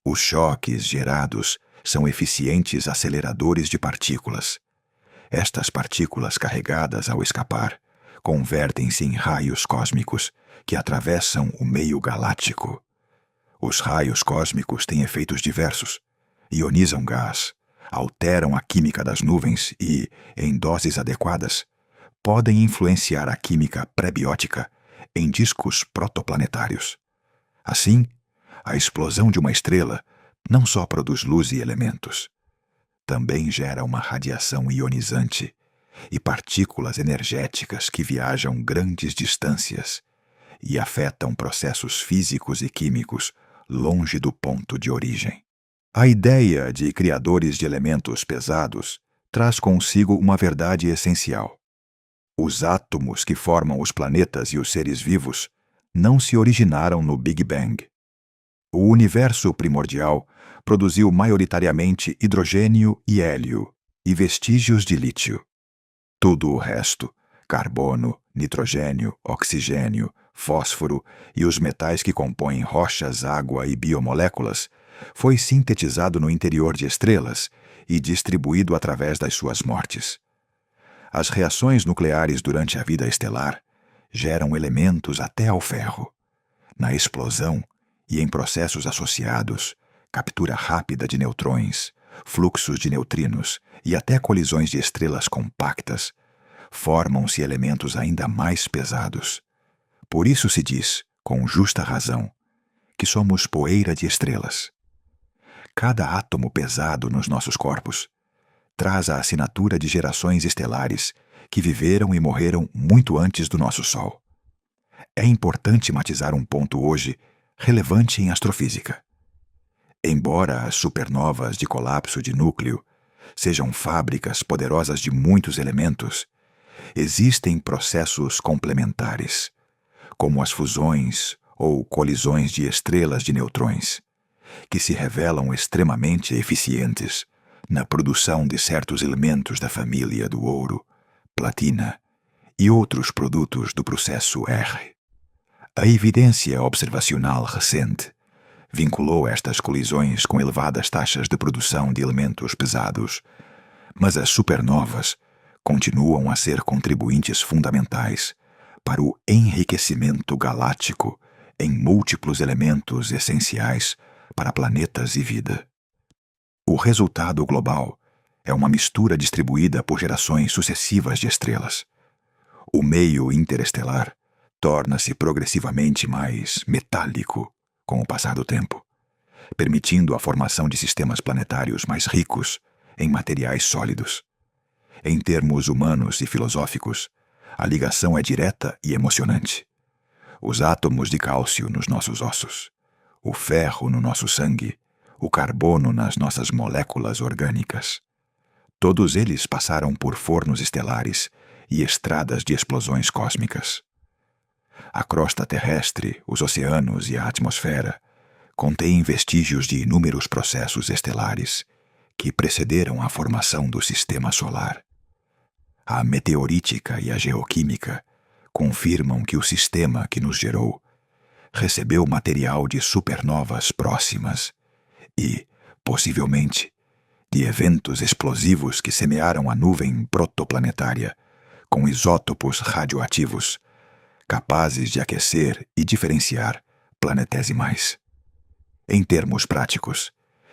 Speaker 1: Os choques gerados são eficientes aceleradores de partículas. Estas partículas carregadas ao escapar convertem-se em raios cósmicos que atravessam o meio galáctico. Os raios cósmicos têm efeitos diversos, ionizam gás, alteram a química das nuvens e, em doses adequadas, podem influenciar a química pré-biótica em discos protoplanetários. Assim, a explosão de uma estrela não só produz luz e elementos, também gera uma radiação ionizante e partículas energéticas que viajam grandes distâncias e afetam processos físicos e químicos longe do ponto de origem. A ideia de criadores de elementos pesados traz consigo uma verdade essencial. Os átomos que formam os planetas e os seres vivos não se originaram no Big Bang. O universo primordial produziu maioritariamente hidrogênio e hélio e vestígios de lítio. Tudo o resto, carbono, nitrogênio, oxigênio, fósforo e os metais que compõem rochas, água e biomoléculas, foi sintetizado no interior de estrelas e distribuído através das suas mortes. As reações nucleares durante a vida estelar geram elementos até ao ferro. Na explosão e em processos associados, captura rápida de neutrões, fluxos de neutrinos e até colisões de estrelas compactas, formam-se elementos ainda mais pesados. Por isso se diz, com justa razão, que somos poeira de estrelas. Cada átomo pesado nos nossos corpos traz a assinatura de gerações estelares que viveram e morreram muito antes do nosso Sol. É importante matizar um ponto hoje relevante em astrofísica. Embora as supernovas de colapso de núcleo sejam fábricas poderosas de muitos elementos, existem processos complementares, como as fusões ou colisões de estrelas de neutrões, que se revelam extremamente eficientes na produção de certos elementos da família do ouro, platina e outros produtos do processo R. A evidência observacional recente vinculou estas colisões com elevadas taxas de produção de elementos pesados, mas as supernovas continuam a ser contribuintes fundamentais para o enriquecimento galáctico em múltiplos elementos essenciais para planetas e vida. O resultado global é uma mistura distribuída por gerações sucessivas de estrelas. O meio interestelar torna-se progressivamente mais metálico com o passar do tempo, permitindo a formação de sistemas planetários mais ricos em materiais sólidos. Em termos humanos e filosóficos, a ligação é direta e emocionante. Os átomos de cálcio nos nossos ossos, o ferro no nosso sangue, o carbono nas nossas moléculas orgânicas. Todos eles passaram por fornos estelares e estradas de explosões cósmicas. A crosta terrestre, os oceanos e a atmosfera contêm vestígios de inúmeros processos estelares que precederam a formação do sistema solar. A meteorítica e a geoquímica confirmam que o sistema que nos gerou recebeu material de supernovas próximas e, possivelmente, de eventos explosivos que semearam a nuvem protoplanetária com isótopos radioativos capazes de aquecer e diferenciar planetesimais. Em termos práticos,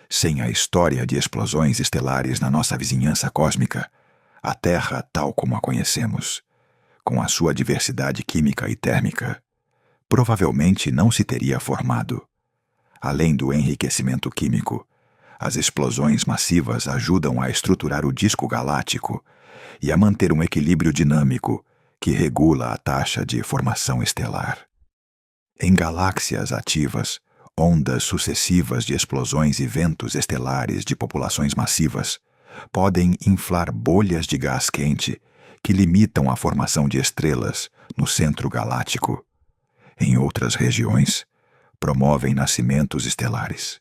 Speaker 1: sem a história de explosões estelares na nossa vizinhança cósmica, a Terra tal como a conhecemos, com a sua diversidade química e térmica, provavelmente não se teria formado. Além do enriquecimento químico, as explosões massivas ajudam a estruturar o disco galáctico e a manter um equilíbrio dinâmico que regula a taxa de formação estelar. Em galáxias ativas, ondas sucessivas de explosões e ventos estelares de populações massivas podem inflar bolhas de gás quente que limitam a formação de estrelas no centro galáctico. Em outras regiões, promovem nascimentos estelares.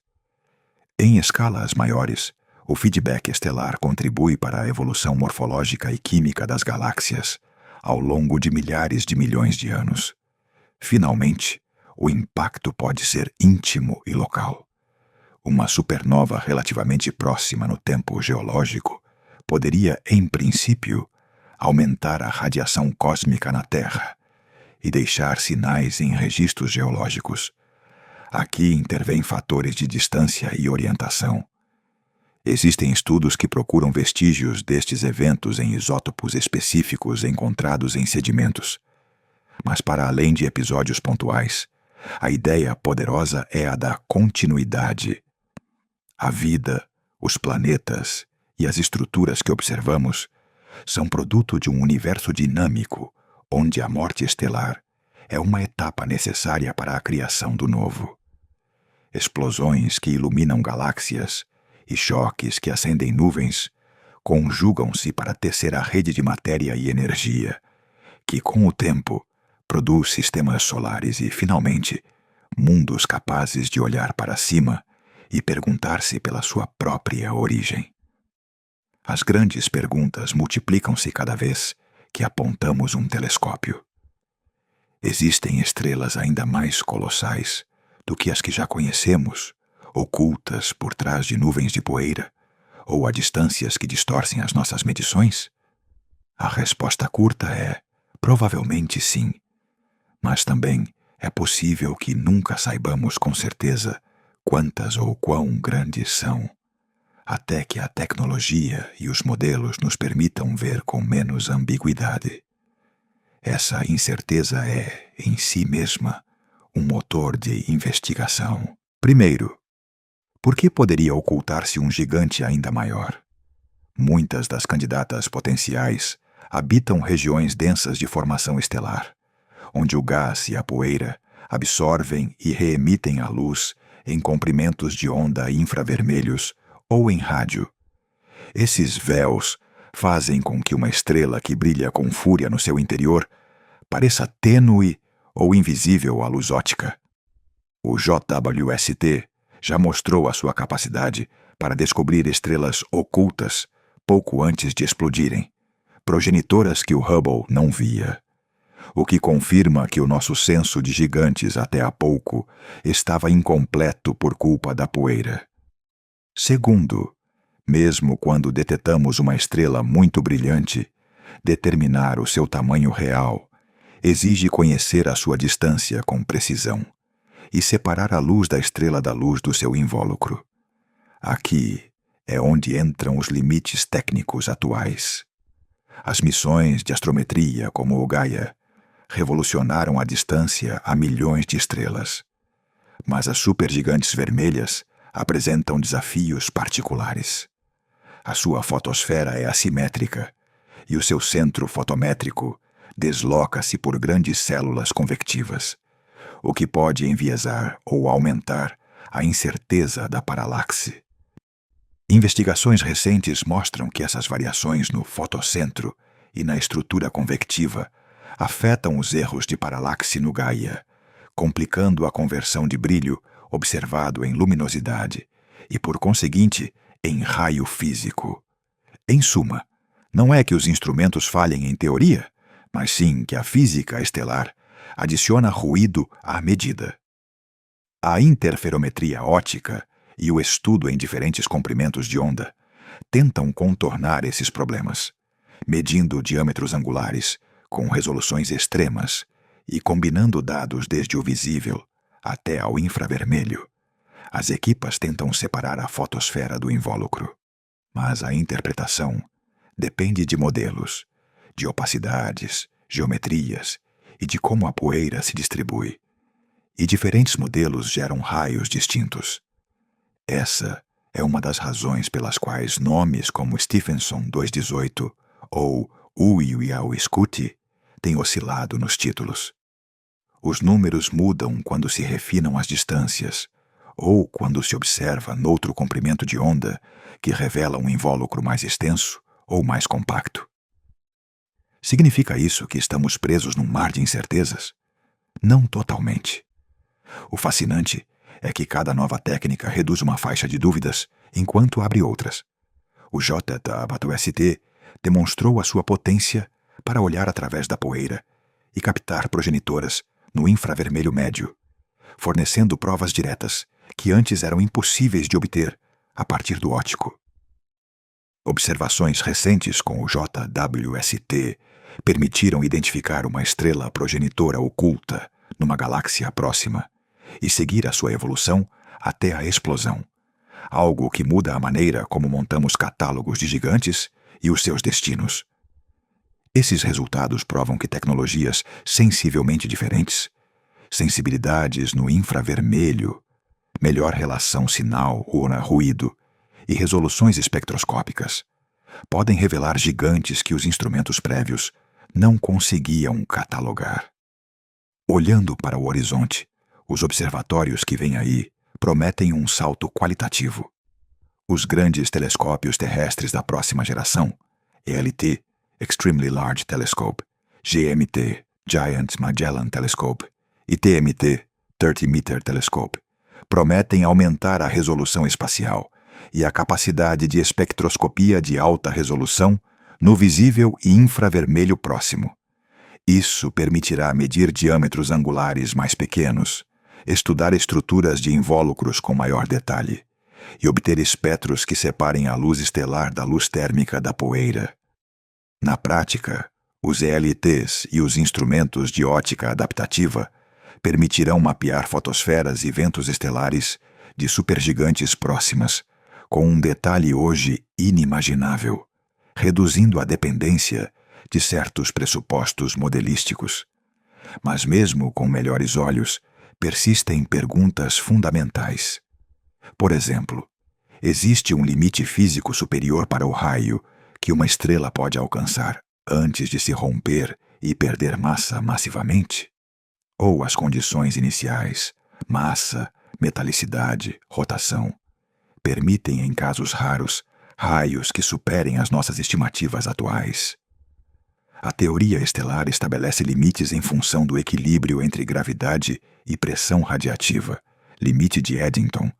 Speaker 1: Em escalas maiores, o feedback estelar contribui para a evolução morfológica e química das galáxias ao longo de milhares de milhões de anos. Finalmente, o impacto pode ser íntimo e local. Uma supernova relativamente próxima no tempo geológico poderia, em princípio, aumentar a radiação cósmica na Terra e deixar sinais em registros geológicos. Aqui intervêm fatores de distância e orientação. Existem estudos que procuram vestígios destes eventos em isótopos específicos encontrados em sedimentos. Mas, para além de episódios pontuais, a ideia poderosa é a da continuidade. A vida, os planetas e as estruturas que observamos são produto de um universo dinâmico, onde a morte estelar é uma etapa necessária para a criação do novo. Explosões que iluminam galáxias e choques que acendem nuvens conjugam-se para tecer a rede de matéria e energia, que, com o tempo, produz sistemas solares e, finalmente, mundos capazes de olhar para cima e perguntar-se pela sua própria origem. As grandes perguntas multiplicam-se cada vez que apontamos um telescópio. Existem estrelas ainda mais colossais do que as que já conhecemos, ocultas por trás de nuvens de poeira, ou a distâncias que distorcem as nossas medições? A resposta curta é: provavelmente sim. Mas também é possível que nunca saibamos com certeza quantas ou quão grandes são, até que a tecnologia e os modelos nos permitam ver com menos ambiguidade. Essa incerteza é, em si mesma, um motor de investigação. Primeiro, por que poderia ocultar-se um gigante ainda maior? Muitas das candidatas potenciais habitam regiões densas de formação estelar, onde o gás e a poeira absorvem e reemitem a luz em comprimentos de onda infravermelhos ou em rádio. Esses véus fazem com que uma estrela que brilha com fúria no seu interior pareça tênue ou invisível à luz óptica. O JWST já mostrou a sua capacidade para descobrir estrelas ocultas pouco antes de explodirem, progenitoras que o Hubble não via, o que confirma que o nosso senso de gigantes até há pouco estava incompleto por culpa da poeira. Segundo, mesmo quando detetamos uma estrela muito brilhante, determinar o seu tamanho real exige conhecer a sua distância com precisão e separar a luz da estrela da luz do seu invólucro. Aqui é onde entram os limites técnicos atuais. As missões de astrometria, como o Gaia, revolucionaram a distância a milhões de estrelas. Mas as supergigantes vermelhas apresentam desafios particulares. A sua fotosfera é assimétrica e o seu centro fotométrico desloca-se por grandes células convectivas, o que pode enviesar ou aumentar a incerteza da paralaxe. Investigações recentes mostram que essas variações no fotocentro e na estrutura convectiva afetam os erros de paralaxe no Gaia, complicando a conversão de brilho observado em luminosidade e, por conseguinte, em raio físico. Em suma, não é que os instrumentos falhem em teoria, mas sim que a física estelar adiciona ruído à medida. A interferometria óptica e o estudo em diferentes comprimentos de onda tentam contornar esses problemas, medindo diâmetros angulares com resoluções extremas e combinando dados desde o visível até ao infravermelho. As equipas tentam separar a fotosfera do invólucro, mas a interpretação depende de modelos, de opacidades, geometrias e de como a poeira se distribui. E diferentes modelos geram raios distintos. Essa é uma das razões pelas quais nomes como Stephenson 218 ou Uiuiauiscuti têm oscilado nos títulos. Os números mudam quando se refinam as distâncias ou quando se observa noutro comprimento de onda que revela um invólucro mais extenso ou mais compacto. Significa isso que estamos presos num mar de incertezas? Não totalmente. O fascinante é que cada nova técnica reduz uma faixa de dúvidas enquanto abre outras. O JWST demonstrou a sua potência para olhar através da poeira e captar progenitoras no infravermelho médio, fornecendo provas diretas que antes eram impossíveis de obter a partir do óptico. Observações recentes com o JWST permitiram identificar uma estrela progenitora oculta numa galáxia próxima e seguir a sua evolução até a explosão, algo que muda a maneira como montamos catálogos de gigantes e os seus destinos. Esses resultados provam que tecnologias sensivelmente diferentes, sensibilidades no infravermelho, melhor relação sinal-ruído e resoluções espectroscópicas podem revelar gigantes que os instrumentos prévios não conseguiam catalogar. Olhando para o horizonte, os observatórios que vêm aí prometem um salto qualitativo. Os grandes telescópios terrestres da próxima geração, ELT, Extremely Large Telescope, GMT, Giant Magellan Telescope, e TMT, 30 Meter Telescope, prometem aumentar a resolução espacial e a capacidade de espectroscopia de alta resolução no visível e infravermelho próximo. Isso permitirá medir diâmetros angulares mais pequenos, estudar estruturas de invólucros com maior detalhe e obter espectros que separem a luz estelar da luz térmica da poeira. Na prática, os ELTs e os instrumentos de ótica adaptativa permitirão mapear fotosferas e ventos estelares de supergigantes próximas, com um detalhe hoje inimaginável, reduzindo a dependência de certos pressupostos modelísticos. Mas mesmo com melhores olhos, persistem perguntas fundamentais. Por exemplo, existe um limite físico superior para o raio que uma estrela pode alcançar antes de se romper e perder massa massivamente? Ou as condições iniciais, massa, metalicidade, rotação, permitem, em casos raros, raios que superem as nossas estimativas atuais? A teoria estelar estabelece limites em função do equilíbrio entre gravidade e pressão radiativa, limite de Eddington,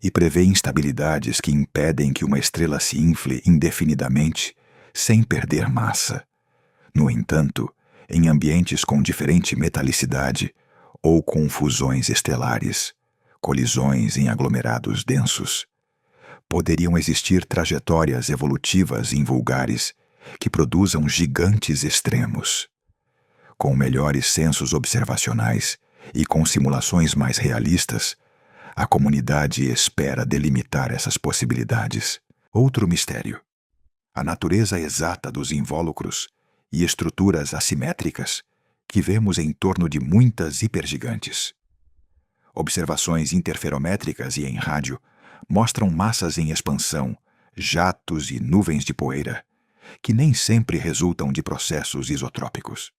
Speaker 1: e prevê instabilidades que impedem que uma estrela se infle indefinidamente sem perder massa. No entanto, em ambientes com diferente metalicidade ou com fusões estelares, colisões em aglomerados densos, poderiam existir trajetórias evolutivas invulgares que produzam gigantes extremos. Com melhores censos observacionais e com simulações mais realistas, a comunidade espera delimitar essas possibilidades. Outro mistério: a natureza exata dos invólucros e estruturas assimétricas que vemos em torno de muitas hipergigantes. Observações interferométricas e em rádio mostram massas em expansão, jatos e nuvens de poeira, que nem sempre resultam de processos isotrópicos.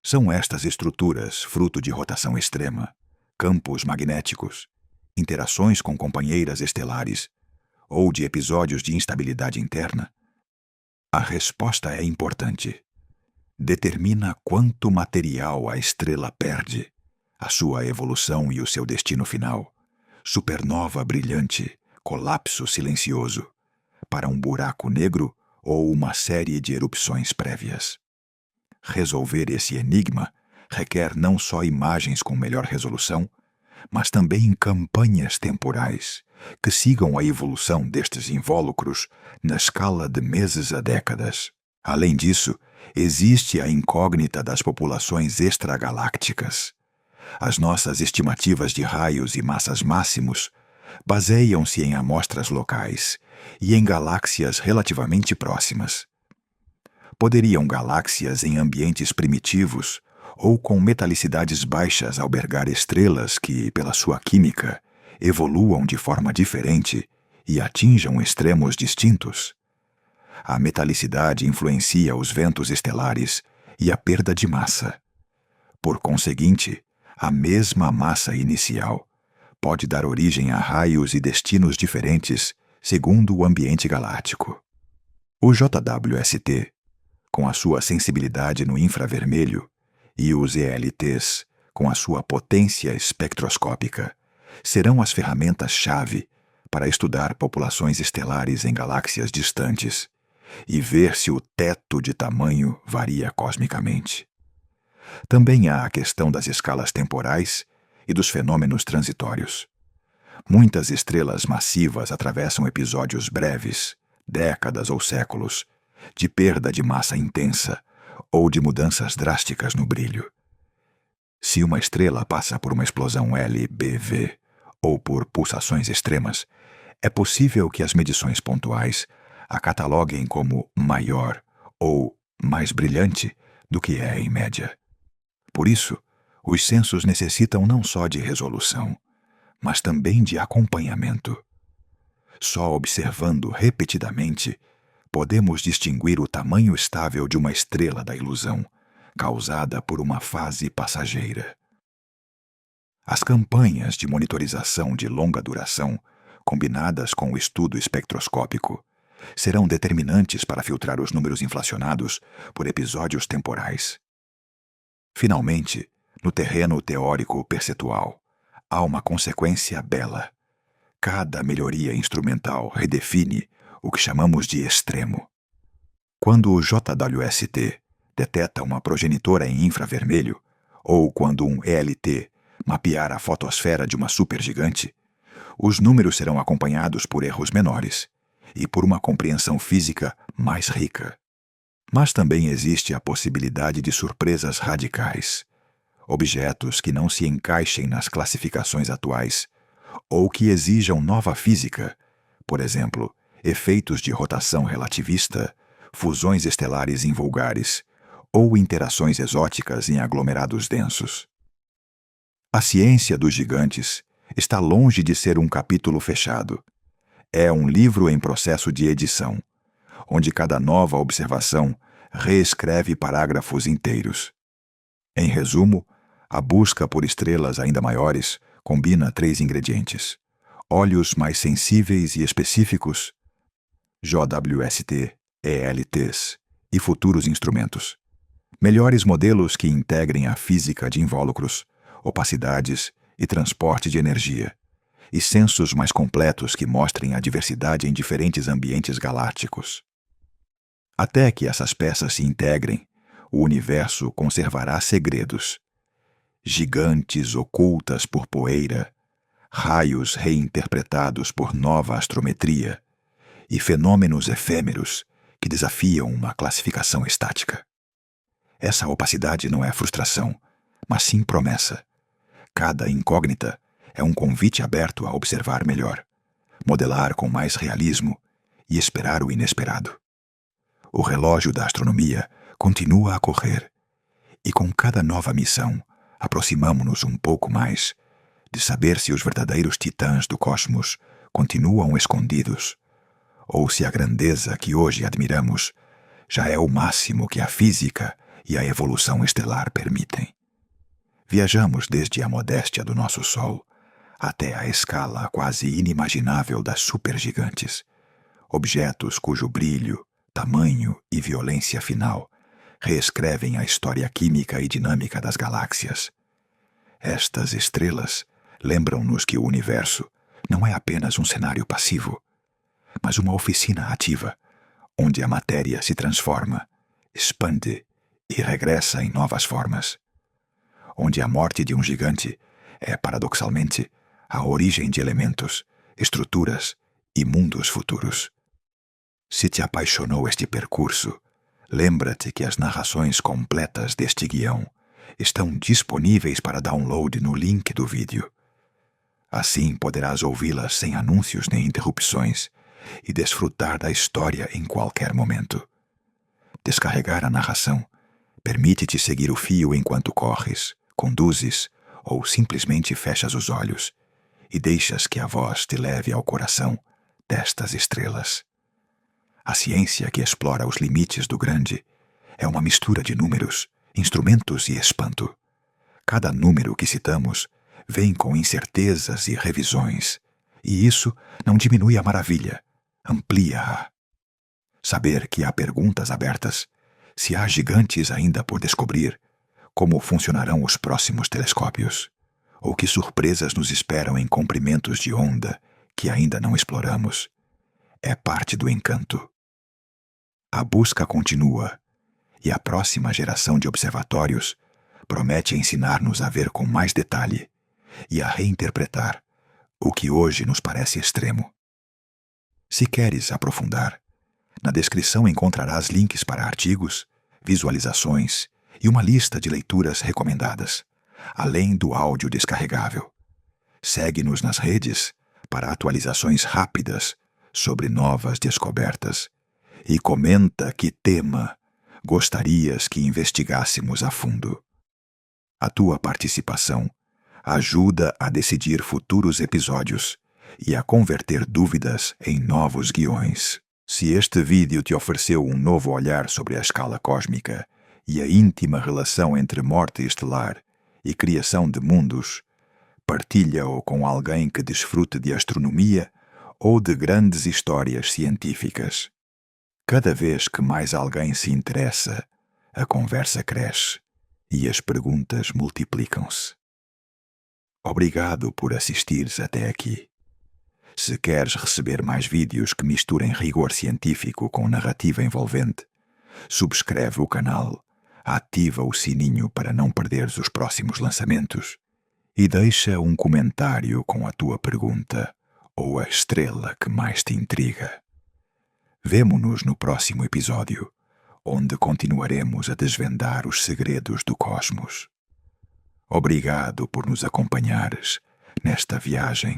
Speaker 1: São estas estruturas fruto de rotação extrema, campos magnéticos, interações com companheiras estelares ou de episódios de instabilidade interna? A resposta é importante. Determina quanto material a estrela perde, a sua evolução e o seu destino final, supernova brilhante, colapso silencioso, para um buraco negro ou uma série de erupções prévias. Resolver esse enigma requer não só imagens com melhor resolução, mas também campanhas temporais que sigam a evolução destes invólucros na escala de meses a décadas. Além disso, existe a incógnita das populações extragalácticas. As nossas estimativas de raios e massas máximos baseiam-se em amostras locais e em galáxias relativamente próximas. Poderiam galáxias em ambientes primitivos ou com metalicidades baixas albergar estrelas que, pela sua química, evoluam de forma diferente e atinjam extremos distintos? A metalicidade influencia os ventos estelares e a perda de massa. Por conseguinte, a mesma massa inicial pode dar origem a raios e destinos diferentes segundo o ambiente galáctico. O JWST, com a sua sensibilidade no infravermelho, e os ELTs, com a sua potência espectroscópica, serão as ferramentas-chave para estudar populações estelares em galáxias distantes e ver se o teto de tamanho varia cosmicamente. Também há a questão das escalas temporais e dos fenômenos transitórios. Muitas estrelas massivas atravessam episódios breves, décadas ou séculos, de perda de massa intensa ou de mudanças drásticas no brilho. Se uma estrela passa por uma explosão LBV ou por pulsações extremas, é possível que as medições pontuais a cataloguem como maior ou mais brilhante do que é em média. Por isso, os censos necessitam não só de resolução, mas também de acompanhamento. Só observando repetidamente podemos distinguir o tamanho estável de uma estrela da ilusão, causada por uma fase passageira. As campanhas de monitorização de longa duração, combinadas com o estudo espectroscópico, serão determinantes para filtrar os números inflacionados por episódios temporais. Finalmente, no terreno teórico-perceptual, há uma consequência bela. Cada melhoria instrumental redefine o que chamamos de extremo. Quando o JWST deteta uma progenitora em infravermelho, ou quando um ELT mapear a fotosfera de uma supergigante, os números serão acompanhados por erros menores e por uma compreensão física mais rica. Mas também existe a possibilidade de surpresas radicais, objetos que não se encaixem nas classificações atuais ou que exijam nova física, por exemplo, efeitos de rotação relativista, fusões estelares invulgares ou interações exóticas em aglomerados densos. A ciência dos gigantes está longe de ser um capítulo fechado. É um livro em processo de edição, onde cada nova observação reescreve parágrafos inteiros. Em resumo, a busca por estrelas ainda maiores combina 3 ingredientes: olhos mais sensíveis e específicos, JWST, ELTs e futuros instrumentos. Melhores modelos que integrem a física de invólucros, opacidades e transporte de energia, e censos mais completos que mostrem a diversidade em diferentes ambientes galácticos. Até que essas peças se integrem, o universo conservará segredos. Gigantes ocultas por poeira, raios reinterpretados por nova astrometria e fenômenos efêmeros que desafiam uma classificação estática. Essa opacidade não é frustração, mas sim promessa. Cada incógnita é um convite aberto a observar melhor, modelar com mais realismo e esperar o inesperado. O relógio da astronomia continua a correr, e com cada nova missão aproximamo-nos um pouco mais de saber se os verdadeiros titãs do cosmos continuam escondidos, ou se a grandeza que hoje admiramos já é o máximo que a física e a evolução estelar permitem. Viajamos desde a modéstia do nosso Sol até a escala quase inimaginável das supergigantes, objetos cujo brilho, tamanho e violência final reescrevem a história química e dinâmica das galáxias. Estas estrelas lembram-nos que o universo não é apenas um cenário passivo, mas uma oficina ativa, onde a matéria se transforma, expande e regressa em novas formas. Onde a morte de um gigante é, paradoxalmente, a origem de elementos, estruturas e mundos futuros. Se te apaixonou este percurso, lembra-te que as narrações completas deste guião estão disponíveis para download no link do vídeo. Assim poderás ouvi-las sem anúncios nem interrupções e desfrutar da história em qualquer momento. Descarregar a narração permite-te seguir o fio enquanto corres, conduzes ou simplesmente fechas os olhos e deixas que a voz te leve ao coração destas estrelas. A ciência que explora os limites do grande é uma mistura de números, instrumentos e espanto. Cada número que citamos vem com incertezas e revisões, e isso não diminui a maravilha, amplia-a. Saber que há perguntas abertas, se há gigantes ainda por descobrir, como funcionarão os próximos telescópios, ou que surpresas nos esperam em comprimentos de onda que ainda não exploramos, é parte do encanto. A busca continua, e a próxima geração de observatórios promete ensinar-nos a ver com mais detalhe e a reinterpretar o que hoje nos parece extremo. Se queres aprofundar, na descrição encontrarás links para artigos, visualizações e uma lista de leituras recomendadas, além do áudio descarregável. Segue-nos nas redes para atualizações rápidas sobre novas descobertas e comenta que tema gostarias que investigássemos a fundo. A tua participação ajuda a decidir futuros episódios e a converter dúvidas em novos guiões. Se este vídeo te ofereceu um novo olhar sobre a escala cósmica e a íntima relação entre morte estelar e criação de mundos, partilha-o com alguém que desfrute de astronomia ou de grandes histórias científicas. Cada vez que mais alguém se interessa, a conversa cresce e as perguntas multiplicam-se. Obrigado por assistires até aqui. Se queres receber mais vídeos que misturem rigor científico com narrativa envolvente, subscreve o canal, ativa o sininho para não perderes os próximos lançamentos e deixa um comentário com a tua pergunta ou a estrela que mais te intriga? Vemo-nos no próximo episódio, onde continuaremos a desvendar os segredos do cosmos. Obrigado por nos acompanhares nesta viagem